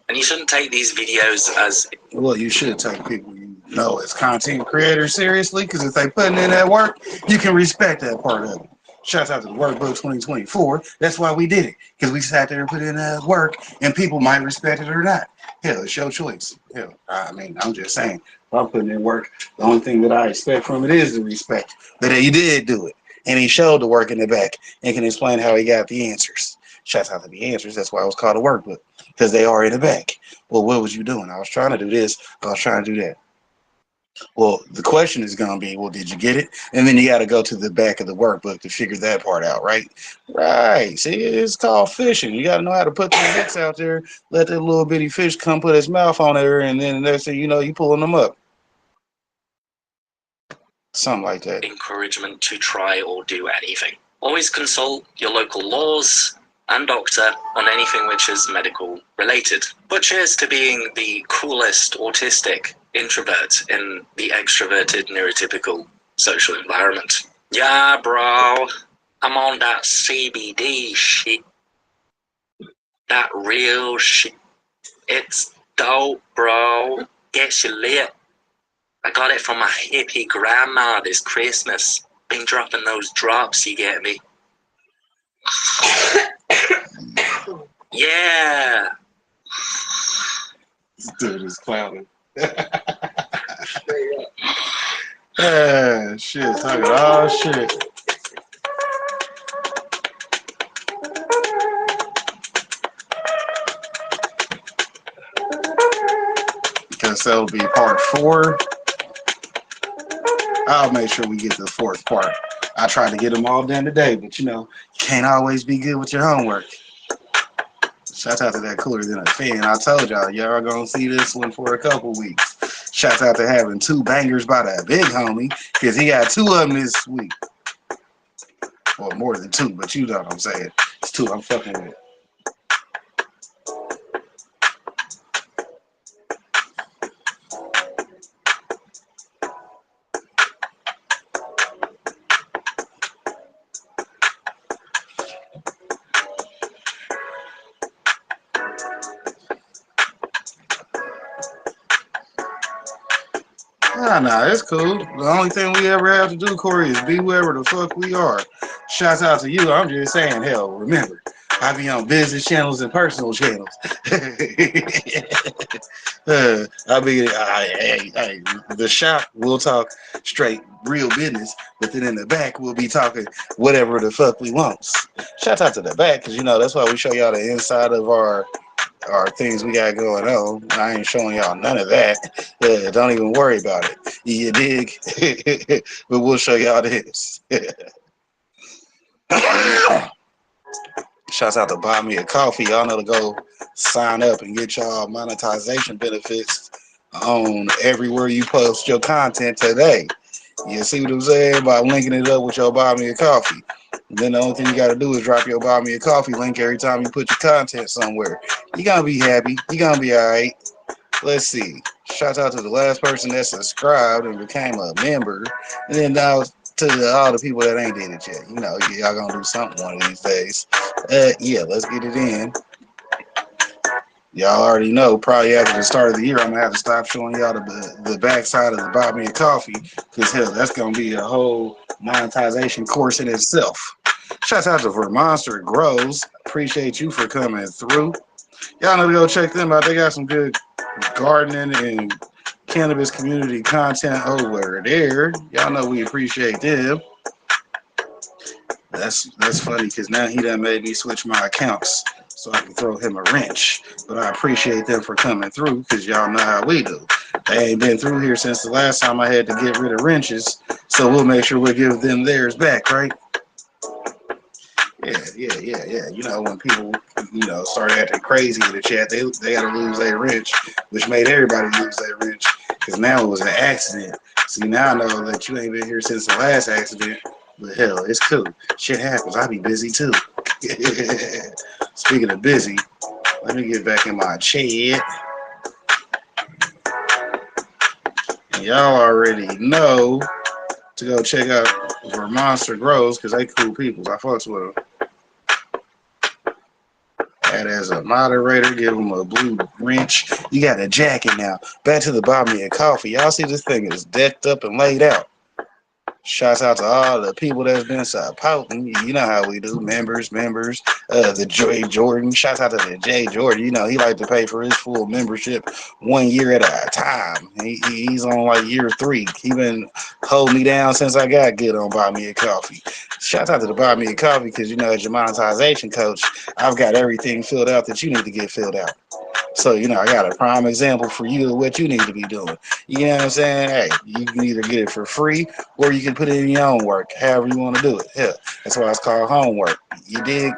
And you shouldn't take these videos as... Well, you should take people you know as content creators seriously, because if they putting in that work, you can respect that part of it. Shouts out to the Workbook 2024. That's why we did it, because we sat there and put in that work, and people might respect it or not. Hell, it's your choice. Hell, I mean, I'm just saying, if I'm putting in work, the only thing that I expect from it is the respect. But he did do it, and he showed the work in the back and can explain how he got the answers. Shouts out to the answers. That's why it was called a workbook, because they are in the back. Well, what was you doing? I was trying to do this. I was trying to do that. Well, the question is going to be, well, did you get it? And then you got to go to the back of the workbook to figure that part out, right? Right. See, it's called fishing. You got to know how to put the hooks out there, let that little bitty fish come put his mouth on there, and then next thing you know, you pulling them up. Something like that. Encouragement to try or do anything. Always consult your local laws and doctor on anything which is medical related. But cheers to being the coolest autistic introvert in the extroverted neurotypical social environment. Yeah, bro, I'm on that CBD shit. That real shit. It's dope, bro. Gets you lit. I got it from my hippie grandma this Christmas. Been dropping those drops, you get me? Yeah. This dude is clowning. Shit, talking all shit. Because that'll be part 4. I'll make sure we get to the 4th part. I tried to get them all done today, but you know, you can't always be good with your homework. Shout out to that cooler than a fan. I told y'all are gonna see this one for a couple weeks. Shout out to having 2 bangers by that big homie, because he got 2 of them this week. Well, more than 2, but you know what I'm saying. It's 2 I'm fucking with. Nah, it's cool. The only thing we ever have to do, Corey, is be whoever the fuck we are. Shouts out to you. I'm just saying, hell, remember, I be on business channels and personal channels. The shop, we'll talk straight real business, but then in the back, we'll be talking whatever the fuck we want. Shout out to the back, because, you know, that's why we show y'all the inside of our things we got going on. I ain't showing y'all none of that. Don't even worry about it. You dig? But we'll show y'all this. Shouts out to Buy Me a Coffee. Y'all know to go sign up and get y'all monetization benefits on everywhere you post your content today. You see what I'm saying? By linking it up with your Buy Me a Coffee. And then the only thing you got to do is drop your Buy Me a Coffee link every time you put your content somewhere. You're going to be happy. You're going to be all right. Let's see. Shout out to the last person that subscribed and became a member. And then now to all the people that ain't did it yet. You know, y'all going to do something one of these days. Yeah, let's get it in. Y'all already know, probably after the start of the year, I'm going to have to stop showing y'all the backside of the Buy Me a Coffee. Because, hell, that's going to be a whole monetization course in itself. Shouts out to Vermonster Grows. Appreciate you for coming through. Y'all know to go check them out. They got some good gardening and cannabis community content over there. Y'all know we appreciate them. That's funny because now he done made me switch my accounts so I can throw him a wrench. But I appreciate them for coming through because y'all know how we do. They ain't been through here since the last time I had to get rid of wrenches. So we'll make sure we give them theirs back, right? Yeah. You know, when people, you know, start acting crazy in the chat, they got to lose their wrench, which made everybody lose their wrench because now it was an accident. See, now I know that you ain't been here since the last accident, but hell, it's cool. Shit happens. I be busy too. Speaking of busy, let me get back in my chat. And y'all already know to go check out Vermonster Grows because they cool people. I fucks with them. Add as a moderator, give them a blue wrench. You got a jacket now. Back to the Buy Me a Coffee. Y'all see this thing is decked up and laid out. Shouts out to all the people that's been supporting. You know how we do. Members. The Jay Jordan. Shouts out to the Jay Jordan. You know, he like to pay for his full membership 1 year at a time. He's on like year 3. He been holding me down since I got good on Buy Me a Coffee. Shouts out to the Buy Me a Coffee because, you know, as your monetization coach, I've got everything filled out that you need to get filled out. So, you know, I got a prime example for you of what you need to be doing. You know what I'm saying? Hey, you can either get it for free or you can put it in your own work, however you want to do it. Hell, that's why it's called homework. You dig?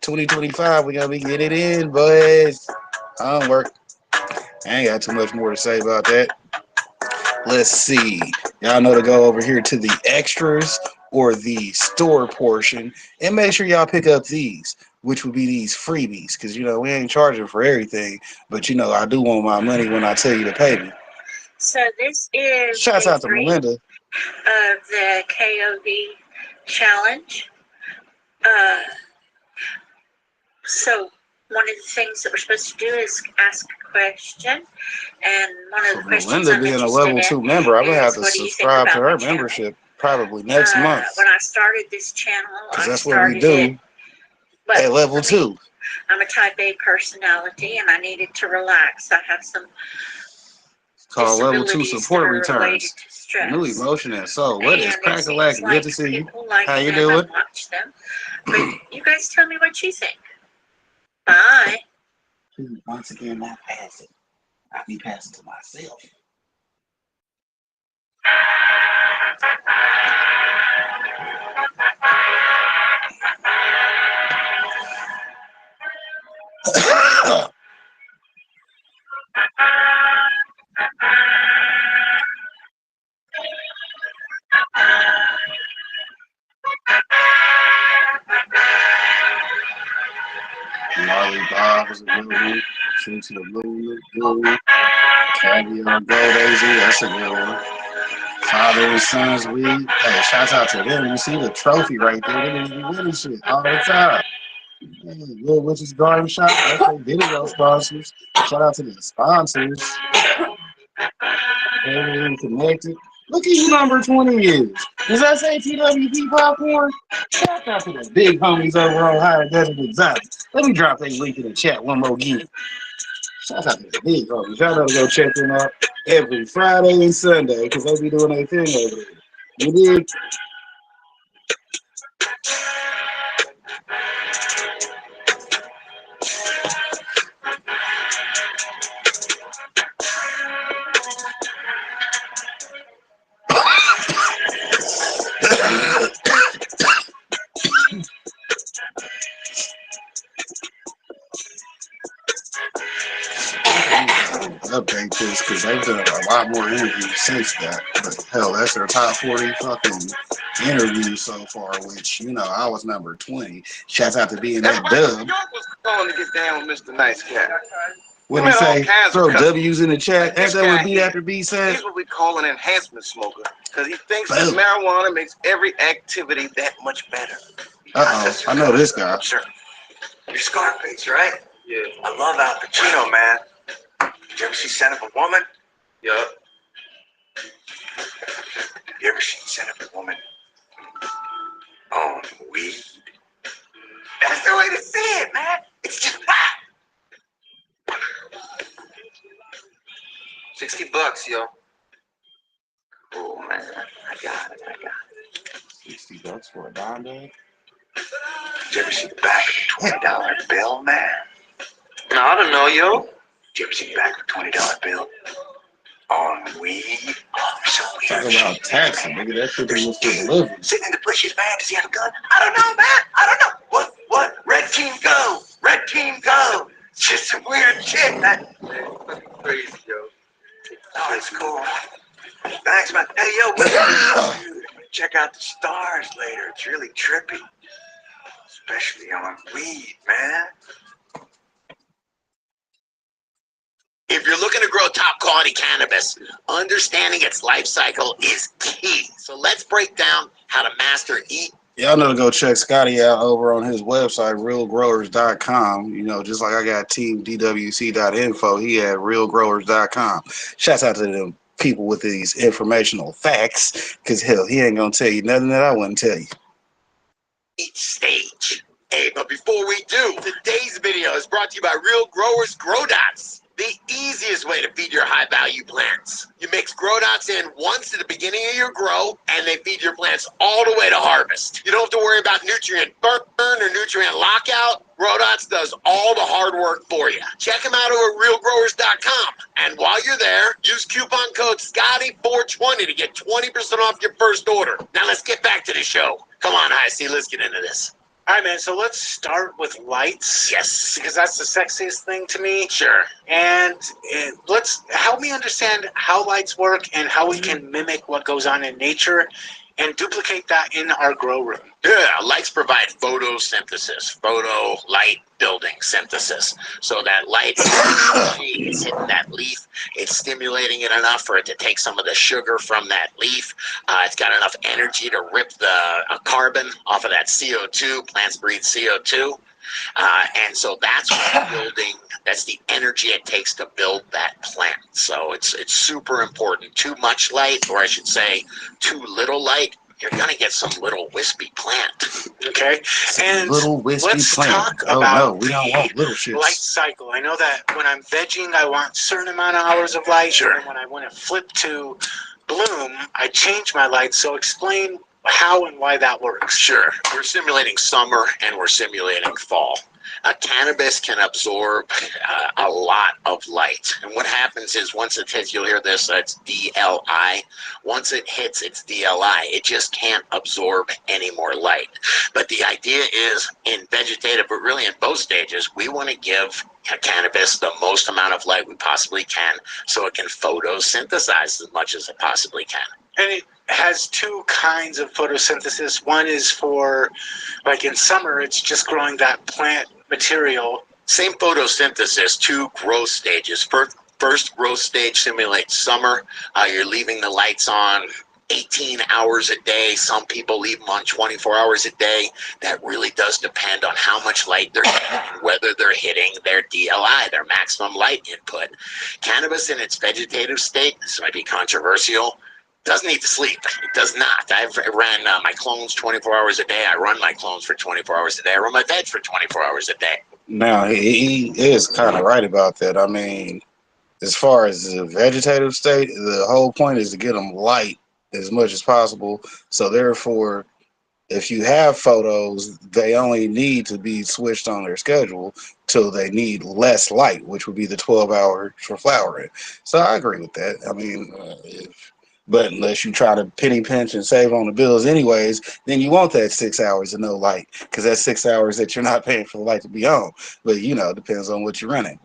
2025, we going to be getting it in, boys. Homework. I ain't got too much more to say about that. Let's see. Y'all know to go over here to the extras or the store portion, and make sure y'all pick up these, which would be these freebies, because you know we ain't charging for everything, but you know I do want my money when I tell you to pay me. So this is Shouts day out to 3 Melinda. of the KOV challenge. So one of the things that we're supposed to do is ask a question, and one of the questions Melinda I'm being a interested level 2 member, I'm gonna have is, to what do you think subscribe to about her my channel? membership probably next month, When I started this channel, because I that's what we started do it, but at level for 2. me, I'm a type A personality, and I needed to relax. I have some Called level 2 disabilities that support are related returns. to stress. New emotion and soul. What is And it crack-a-lack? seems Good like to see you. people like How you them doing? and watch them. But you guys tell me what you think. Bye. Please, once again, not pass it. I'll be passing to myself. Marley Bob was a good one. True to the Blue, good one. Caviar Gold AZ, that's a good one. Father and Sons Weed. Hey, shouts out to them. You see the trophy right there. They be winning shit all the time. Hey, Good Witches Garden Shop. That's their video sponsors. Shout out to the sponsors. Everything connected. Look at you, number 20 is. Does that say TWP Popcorn? Shout out to the big homies over on Higher Desert Exotics. Let me drop a link in the chat one more again. Shout out to the big homies. Y'all gotta go check them out every Friday and Sunday because they be doing their thing over there. You dig? Update this because they've done a lot more interviews since that. But hell, that's their top 40 fucking interviews so far, which, you know, I was number 20. Shouts out to being that dub. York was calling to get down with Mr. Nice Cat. What do you say? Throw W's in the chat. Ain't that what B after B said? He's what we call an enhancement smoker because he thinks that marijuana makes every activity that much better. Uh-oh, I know this guy. Sure. You're Scarface, right? Yeah. I love Al Pacino, man. Did you ever see Son of a Woman? Yup. You ever seen Son of a Woman on weed? That's the way to see it, man. It's just wow. $60, yo. Oh man, I got it. $60 for a dime bag? Did you ever see the back of a $20 bill, man? No, I don't know, yo. Did you ever see the back of a $20 bill on weed? Oh, they're so weird. Talk about taxing, nigga. That shit was for delivery. Sitting in the bushes, man. Does he have a gun? I don't know, man. I don't know. What? Red team go. Red team go. It's just some weird shit, man. Crazy, yo. Oh, it's cool. Thanks, man. Hey, yo, check out the stars later. It's really trippy. Especially on weed, man. If you're looking to grow top quality cannabis, understanding its life cycle is key. So let's break down how to master each. Y'all know to go check Scotty out over on his website, realgrowers.com. You know, just like I got teamdwc.info, he at realgrowers.com. Shouts out to them people with these informational facts, because hell, he ain't gonna tell you nothing that I wouldn't tell you. Each stage. Hey, but before we do, today's video is brought to you by Real Growers Grow Dots. The easiest way to feed your high-value plants. You mix grow dots in once at the beginning of your grow, and they feed your plants all the way to harvest. You don't have to worry about nutrient burn or nutrient lockout. Grow Dots does all the hard work for you. Check them out over at realgrowers.com. And while you're there, use coupon code SCOTTY420 to get 20% off your first order. Now let's get back to the show. Come on, IC, let's get into this. All right, man, so let's start with lights. Yes. Because that's the sexiest thing to me. Sure. And let's help me understand how lights work and how we can mimic what goes on in nature and duplicate that in our grow room. Yeah, lights provide photosynthesis, photo light building synthesis. So that light is hitting that leaf. It's stimulating it enough for it to take some of the sugar from that leaf. It's got enough energy to rip the carbon off of that CO2. Plants breathe CO2. And so that's what building, that's the energy it takes to build that plant. So it's super important. Too much light, or I should say too little light, you're going to get some little wispy plant. Okay, and little wispy let's plant. talk Oh about no, we don't want little the light shits. cycle. I know that when I'm vegging, I want a certain amount of hours of light. Sure. And when I want to flip to bloom, I change my light. So explain how and why that works. Sure. We're simulating summer and we're simulating fall. Cannabis can absorb a lot of light. And what happens is once it hits, you'll hear this, it's DLI. Once it hits its DLI, it just can't absorb any more light. But the idea is in vegetative, but really in both stages, we want to give cannabis the most amount of light we possibly can so it can photosynthesize as much as it possibly can. And it has two kinds of photosynthesis. One is for, like in summer, it's just growing that plant material. Same photosynthesis, two growth stages. First growth stage simulates summer. You're leaving the lights on 18 hours a day. Some people leave them on 24 hours a day. That really does depend on how much light they're getting and whether they're hitting their DLI, their maximum light input. Cannabis in its vegetative state, this might be controversial, doesn't need to sleep. It does not. I've ran my clones 24 hours a day. I run my clones for 24 hours a day. I run my veg for 24 hours a day. Now he is kind of right about that. I mean, as far as the vegetative state, the whole point is to get them light as much as possible. So therefore, if you have photos, they only need to be switched on their schedule till they need less light, which would be the 12 hours for flowering. So I agree with that. I mean, but unless you try to penny pinch and save on the bills anyways, then you want that 6 hours of no light, because that's 6 hours that you're not paying for the light to be on. But, you know, it depends on what you're running.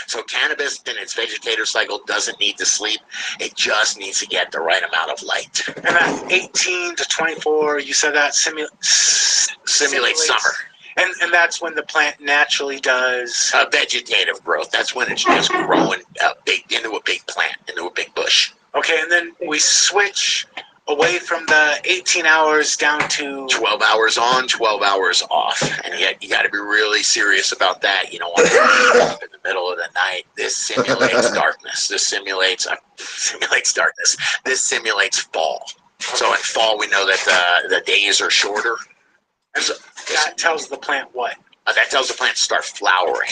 So cannabis in its vegetative cycle doesn't need to sleep. It just needs to get the right amount of light. And that 18 to 24, you said that Simulates summer. And that's when the plant naturally does vegetative growth. That's when it's just growing into a big plant, into a big bush. Okay, and then we switch away from the 18 hours down to 12 hours on, 12 hours off. And yet you got to be really serious about that. You don't want to be up in the middle of the night. This simulates darkness. This simulates darkness. This simulates fall. So in fall, we know that the days are shorter. So that tells the plant what? That tells the plant to start flowering.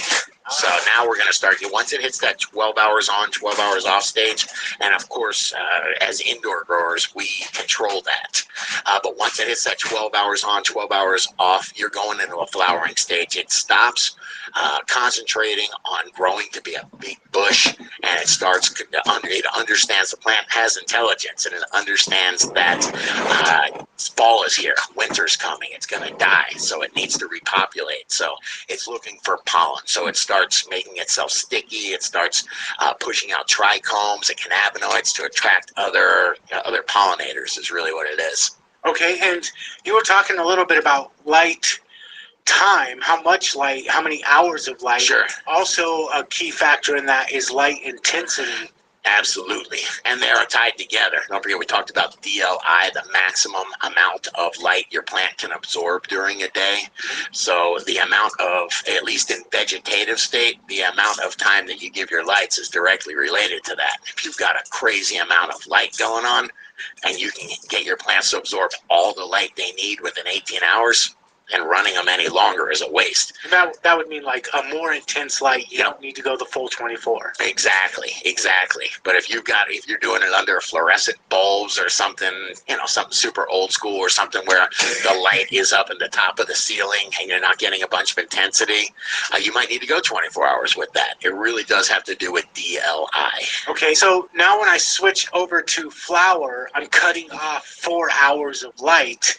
So now we're going to start, once it hits that 12 hours on, 12 hours off stage, and of course, as indoor growers, we control that. But once it hits that 12 hours on, 12 hours off, you're going into a flowering stage. It stops concentrating on growing to be a big bush, and it starts, it understands the plant has intelligence, and it understands that fall is here, winter's coming, it's going to die, so it needs to repopulate. So it's looking for pollen. So it starts making itself sticky. It starts pushing out trichomes and cannabinoids to attract other pollinators is really what it is. Okay, and you were talking a little bit about light time, how much light, how many hours of light. Sure. Also, a key factor in that is light intensity. Absolutely. And they are tied together. Don't forget we talked about DLI, the maximum amount of light your plant can absorb during a day. So the amount of, at least in vegetative state, the amount of time that you give your lights is directly related to that. If you've got a crazy amount of light going on and you can get your plants to absorb all the light they need within 18 hours, and running them any longer is a waste. That would mean like a more intense light. You don't need to go the full 24. Exactly. But if you're doing it under fluorescent bulbs or something, something super old school or something where the light is up in the top of the ceiling and you're not getting a bunch of intensity, you might need to go 24 hours with that. It really does have to do with DLI. Okay, so now when I switch over to flower, I'm cutting off 4 hours of light.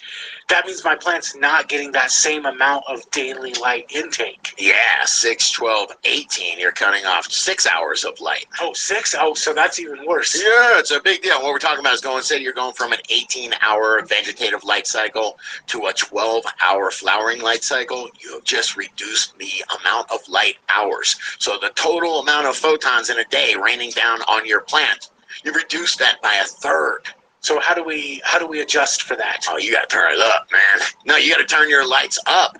That means my plant's not getting that that same amount of daily light intake. Yeah, 6, 12, 18. You're cutting off 6 hours of light. Oh, 6? Oh, so that's even worse. Yeah, it's a big deal. What we're talking about is you're going from an 18-hour vegetative light cycle to a 12-hour flowering light cycle. You have just reduced the amount of light hours. So the total amount of photons in a day raining down on your plant, you reduce that by a third. So how do we adjust for that? Oh, you got to turn it up, man. No, you got to turn your lights up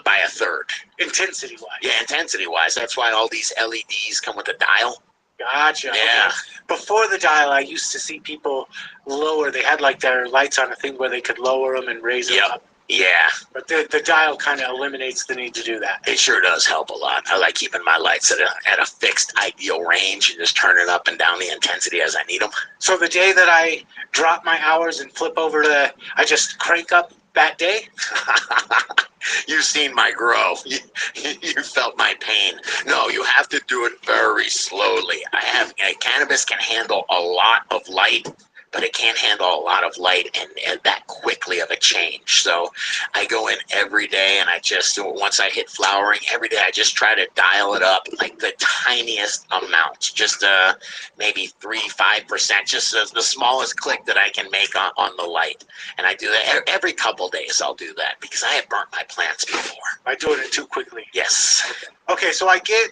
by a third. Intensity-wise? Yeah, intensity-wise. That's why all these LEDs come with a dial. Gotcha. Yeah. Okay. Before the dial, I used to see people lower. They had like their lights on a thing where they could lower them and raise them up. Yeah. But the dial kind of eliminates the need to do that. It sure does help a lot. I like keeping my lights at a fixed ideal range and just turning up and down the intensity as I need them. So the day that I drop my hours and flip over to, I just crank up that day? You've seen my grow. You felt my pain. No, you have to do it very slowly. Cannabis can handle a lot of light, but it can't handle a lot of light and that quickly of a change. So I go in every day and once I hit flowering, every day I just try to dial it up like the tiniest amount, just maybe 3-5%, just the smallest click that I can make on the light. And I do that every couple days. I'll do that because I have burnt my plants before. By doing it too quickly? Yes. Okay, so I get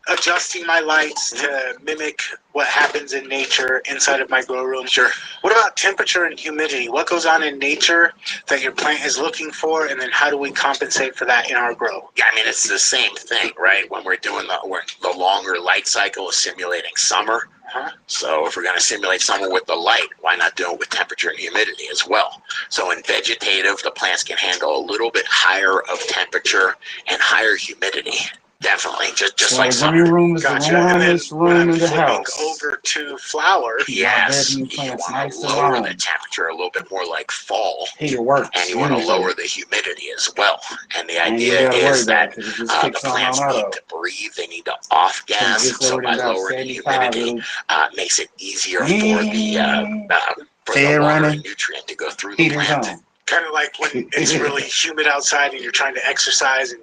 adjusting my lights to mimic what happens in nature inside of my grow room. Sure. What about temperature and humidity? What goes on in nature that your plant is looking for, and then how do we compensate for that in our grow? Yeah, I mean, it's the same thing, right? When we're doing the longer light cycle is simulating summer. So if we're going to simulate summer with the light, why not do it with temperature and humidity as well? So in vegetative, the plants can handle a little bit higher of temperature and higher humidity. Definitely, just like summer. summer. Room is Gotcha. the And then warmest when room I'm in the flipping house. over to flower, Yes, bedroom you plants want nice to and lower warm. the temperature a little bit more like fall. It works. And you want to usually. lower the humidity as well. And the And you idea gotta worry is about that it 'cause it just kicks the on plants auto. need to breathe, they need to off gas. It gets So lowered by to about lowering the 75, humidity, makes it easier for the Fan water running. and nutrient to go through the Heaters plant. on. kind of like when it's really humid outside and you're trying to exercise and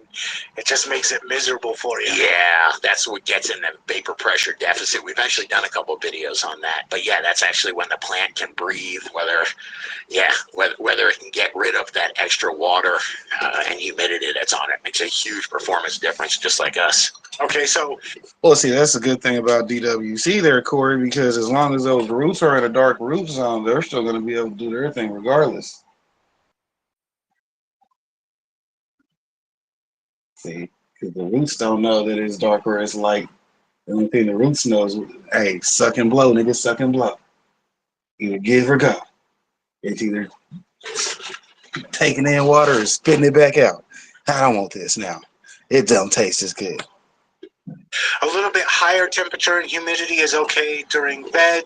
it just makes it miserable for you. Yeah, that's what gets in the vapor pressure deficit. We've actually done a couple of videos on that. But yeah, that's actually when the plant can breathe, whether it can get rid of that extra water and humidity that's on it. Makes a huge performance difference, just like us. Okay, so... Well, see, that's a good thing about DWC there, Corey, because as long as those roots are in a dark root zone, they're still going to be able to do their thing regardless. See, because the roots don't know that it's dark or it's light. The only thing the roots knows, hey, suck and blow, nigga, suck and blow. Either give or go. It's either taking in water or spitting it back out. I don't want this now. It don't taste as good. A little bit higher temperature and humidity is okay during veg.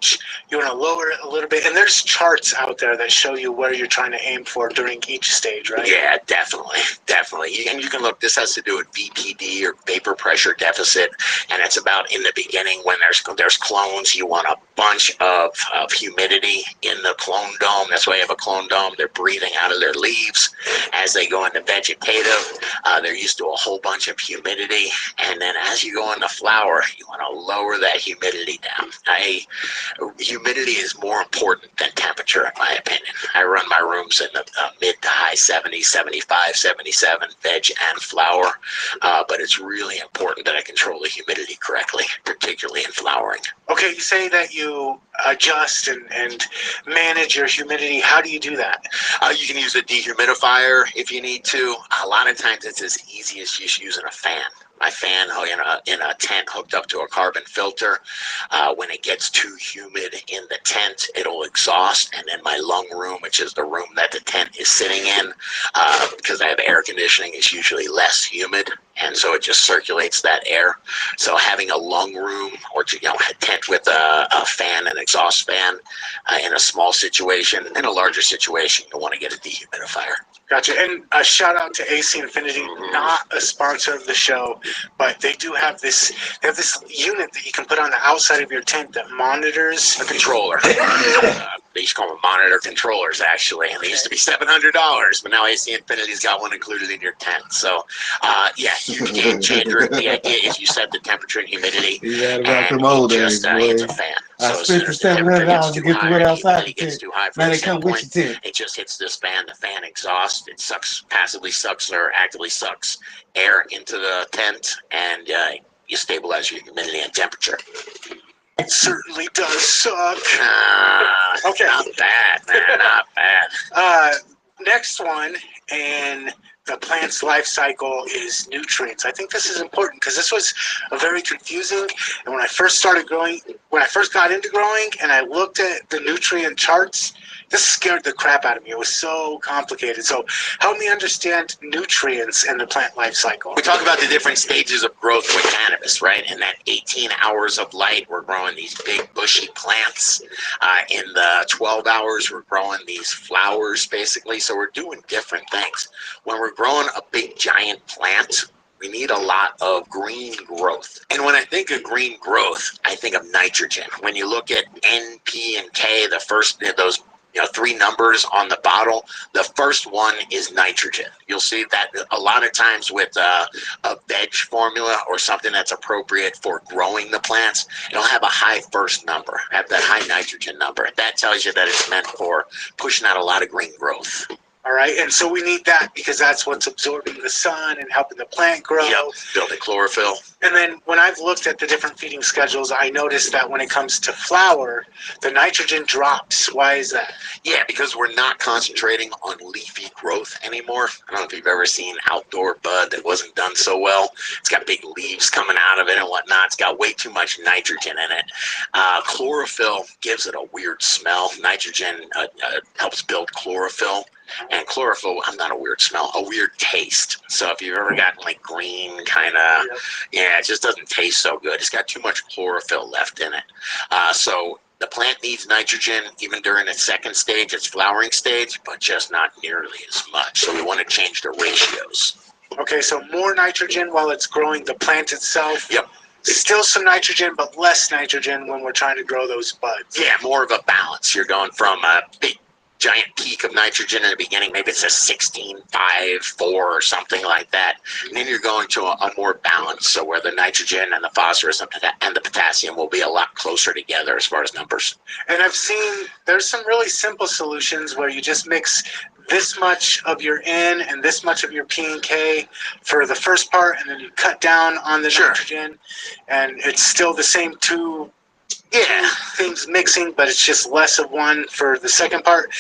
You want to lower it a little bit. And there's charts out there that show you where you're trying to aim for during each stage, right? Yeah, definitely. And you can look, this has to do with VPD or vapor pressure deficit. And it's about in the beginning when there's clones, you want a bunch of humidity in the clone dome. That's why you have a clone dome. They're breathing out of their leaves. As they go into vegetative, they're used to a whole bunch of humidity. And then as you go into flower, you want to lower that humidity down. Humidity is more important than temperature, in my opinion. I run my rooms in the mid to high 70s, 75, 77, veg and flower. But it's really important that I control the humidity correctly, particularly in flowering. Okay, you say that you adjust and manage your humidity. How do you do that? You can use a dehumidifier if you need to. A lot of times it's as easy as just using a fan. My fan in a tent hooked up to a carbon filter. When it gets too humid in the tent, it'll exhaust. And then my lung room, which is the room that the tent is sitting in, because I have air conditioning, is usually less humid. And so it just circulates that air. So having a lung room or a tent with a fan, an exhaust fan, in a small situation, in a larger situation, you'll want to get a dehumidifier. Gotcha. And a shout out to AC Infinity, not a sponsor of the show, but they do have this. They have this unit that you can put on the outside of your tent that monitors a controller. The They used to call them monitor controllers, actually, and they used to be $700. But now AC Infinity's got one included in your tent. So, yeah, huge game changer. The idea is you set the temperature and humidity, About and them old it days, just boy. hits a fan. I So as spent soon the as the temperature $700 gets to too get the high wood or the outside humidity the gets tent. too high for Now the they set come with point, your tent. it just hits this fan. The fan exhausts. It sucks, passively sucks or actively sucks air into the tent, and you stabilize your humidity and temperature. It certainly does suck. Okay. Not bad, man. Not bad. Next one, and the plant's life cycle is nutrients. I think this is important because this was a very confusing. And when I first got into growing, and I looked at the nutrient charts, this scared the crap out of me. It was so complicated. So help me understand nutrients and the plant life cycle. We talk about the different stages of growth with cannabis, right? In that 18 hours of light, we're growing these big bushy plants. In the 12 hours, we're growing these flowers, basically. So we're doing different things. When we're growing a big giant plant, we need a lot of green growth. And when I think of green growth, I think of nitrogen. When you look at N, P, and K, the first, those 3 numbers on the bottle, the first one is nitrogen. You'll see that a lot of times with a veg formula or something that's appropriate for growing the plants, it'll have a high first number, have that high nitrogen number. That tells you that it's meant for pushing out a lot of green growth. All right, and so we need that because that's what's absorbing the sun and helping the plant grow. Yep, building chlorophyll. And then when I've looked at the different feeding schedules, I noticed that when it comes to flower, the nitrogen drops. Why is that? Yeah, because we're not concentrating on leafy growth anymore. I don't know if you've ever seen outdoor bud that wasn't done so well. It's got big leaves coming out of it and whatnot. It's got way too much nitrogen in it. Chlorophyll gives it a weird smell. Nitrogen helps build chlorophyll. And chlorophyll, I'm not a weird smell, a weird taste. So if you've ever gotten like green kind of, it just doesn't taste so good. It's got too much chlorophyll left in it. So the plant needs nitrogen even during its second stage, its flowering stage, but just not nearly as much. So we want to change the ratios. Okay, so more nitrogen while it's growing the plant itself. Yep. Still some nitrogen, but less nitrogen when we're trying to grow those buds. Yeah, more of a balance. You're going from a big giant peak of nitrogen in the beginning, maybe it's a 16, 5, 4 or something like that. And then you're going to a more balance, so where the nitrogen and the phosphorus and the potassium will be a lot closer together as far as numbers. And I've seen there's some really simple solutions where you just mix this much of your N and this much of your P and K for the first part, and then you cut down on the nitrogen, and it's still the same two things mixing, but it's just less of one for the second part.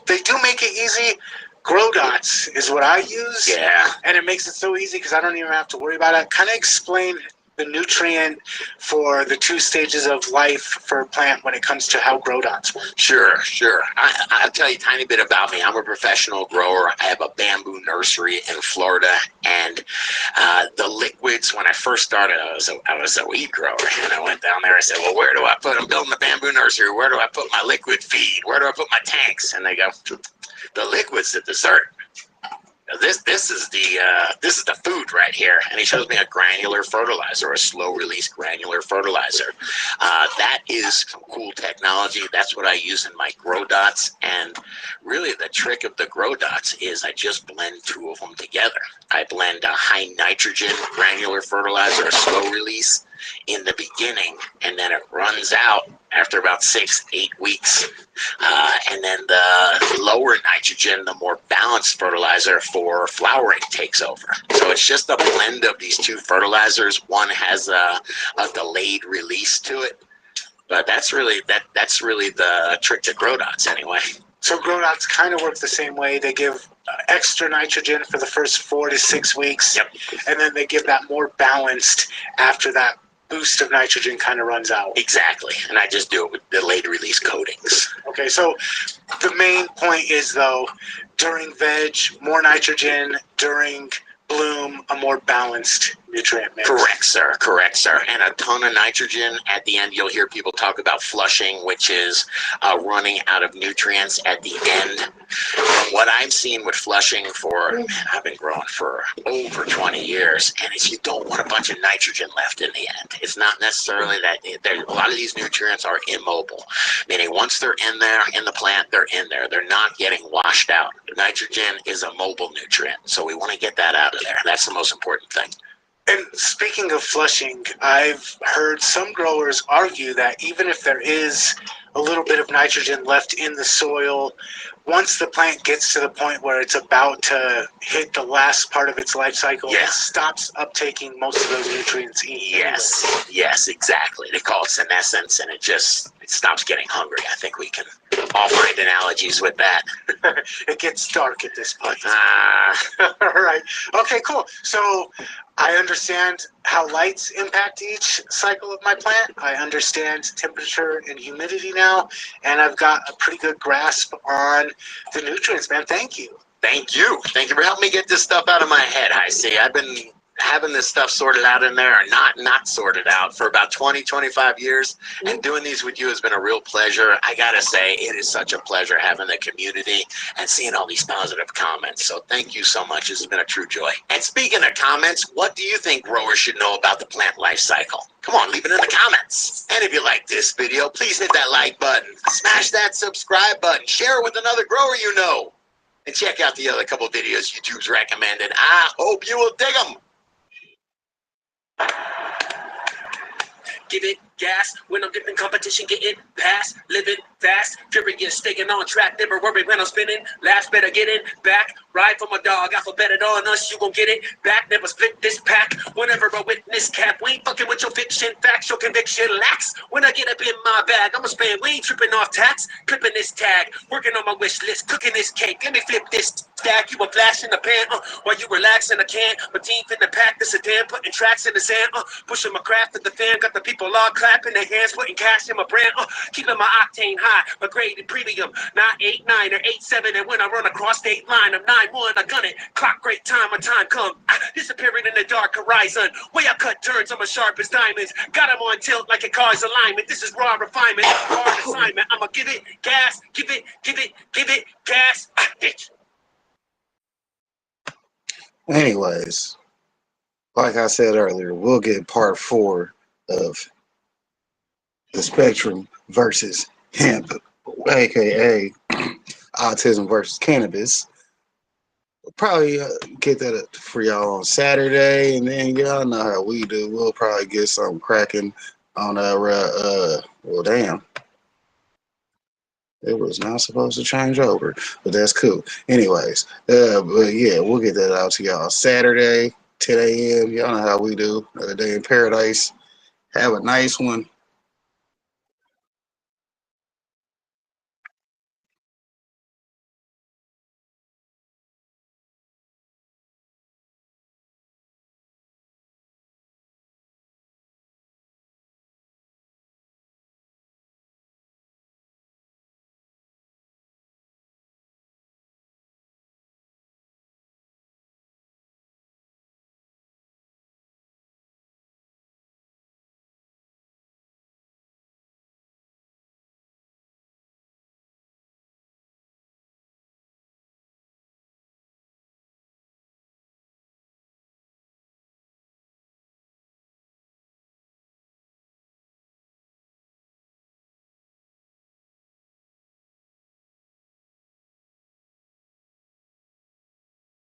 They do make it easy. Grow dots is what I use. Yeah. And it makes it so easy because I don't even have to worry about it. Kind of explain the nutrient for the 2 stages of life for a plant when it comes to how grow dots work. Sure. I'll tell you a tiny bit about me. I'm a professional grower. I have a bamboo nursery in Florida, and the liquids, when I first started, I was a weed grower, and I went down there. I said, well, where do I put, I'm building a bamboo nursery. Where do I put my liquid feed? Where do I put my tanks? And they go, the liquid's at dessert. This is the food right here, and he shows me a granular fertilizer, a slow release granular fertilizer. That is some cool technology. That's what I use in my grow dots, and really the trick of the grow dots is I just blend 2 of them together. I blend a high nitrogen granular fertilizer, a slow release, in the beginning, and then it runs out after about 6-8 weeks. And then the lower nitrogen, the more balanced fertilizer for flowering takes over. So it's just a blend of these 2 fertilizers. One has a delayed release to it, but that's really the trick to grow dots anyway. So grow dots kind of work the same way. They give extra nitrogen for the first 4 to 6 weeks, and then they give that more balanced after that boost of nitrogen kind of runs out. Exactly, and I just do it with delayed release coatings. Okay, so the main point is, though, during veg, more nitrogen, during bloom, a more balanced nutrient mix. Correct, sir. Correct, sir. And a ton of nitrogen. At the end, you'll hear people talk about flushing, which is running out of nutrients at the end. From what I've seen with flushing I've been growing for over 20 years, and it's you don't want a bunch of nitrogen left in the end. It's not necessarily that. A lot of these nutrients are immobile, meaning once they're in there, in the plant, they're in there. They're not getting washed out. Nitrogen is a mobile nutrient, so we want to get that out of there. That's the most important thing. And speaking of flushing, I've heard some growers argue that even if there is a little bit of nitrogen left in the soil, once the plant gets to the point where it's about to hit the last part of its life cycle, it stops uptaking most of those nutrients. Yes, exactly. They call it senescence, and it stops getting hungry. I think we can all find analogies with that. It gets dark at this point. All right. Okay, cool. So I understand how lights impact each cycle of my plant. I understand temperature and humidity now, and I've got a pretty good grasp on the nutrients, man. Thank you. Thank you. Thank you for helping me get this stuff out of my head. I see. I've been having this stuff sorted out in there, or not sorted out, for about 20-25 years, and doing these with you has been a real pleasure. I gotta say, it is such a pleasure having the community and seeing all these positive comments. So thank you so much. This has been a true joy. And speaking of comments, what do you think growers should know about the plant life cycle? Come on, leave it in the comments. And if you like this video, please hit that like button, smash that subscribe button, share it with another grower you know, and check out the other couple videos YouTube's recommended. I hope you will dig them. Give it gas when I'm dipping competition, getting past, living fast, furious, staying on track, never worry when I'm spinning. Last better getting back, ride for my dog, alphabeted on us, you gon' get it back. Never split this pack. Whenever I witness cap, we ain't fucking with your fiction, facts, your conviction lacks. When I get up in my bag, I'ma spend, we ain't tripping off tax, clipping this tag, working on my wish list, cooking this cake. Let me flip this stack. You a flash in the pan, while you relaxing. I can't. My team finna pack the sedan, putting tracks in the sand, pushing my craft at the fan, got the people all clapping their hands, putting cash in my brand, keeping my octane high, my graded premium, not 8-9 or 8-7, and when I run across state line, I'm 9-1, I gun it, clock great time, my time come, disappearing in the dark horizon, way I cut turns, I'm as sharp as diamonds, got them on tilt like a car's alignment, this is raw refinement, hard assignment, I'ma give it gas, give it gas, bitch. Anyways, like I said earlier, we'll get part 4 of the spectrum versus hemp, aka autism versus cannabis. We'll probably get that for y'all on Saturday, and then y'all know how we do. We'll probably get something cracking on well, damn. It was not supposed to change over, but that's cool. Anyways, but yeah, we'll get that out to y'all Saturday, 10 a.m. Y'all know how we do. Another day in paradise. Have a nice one.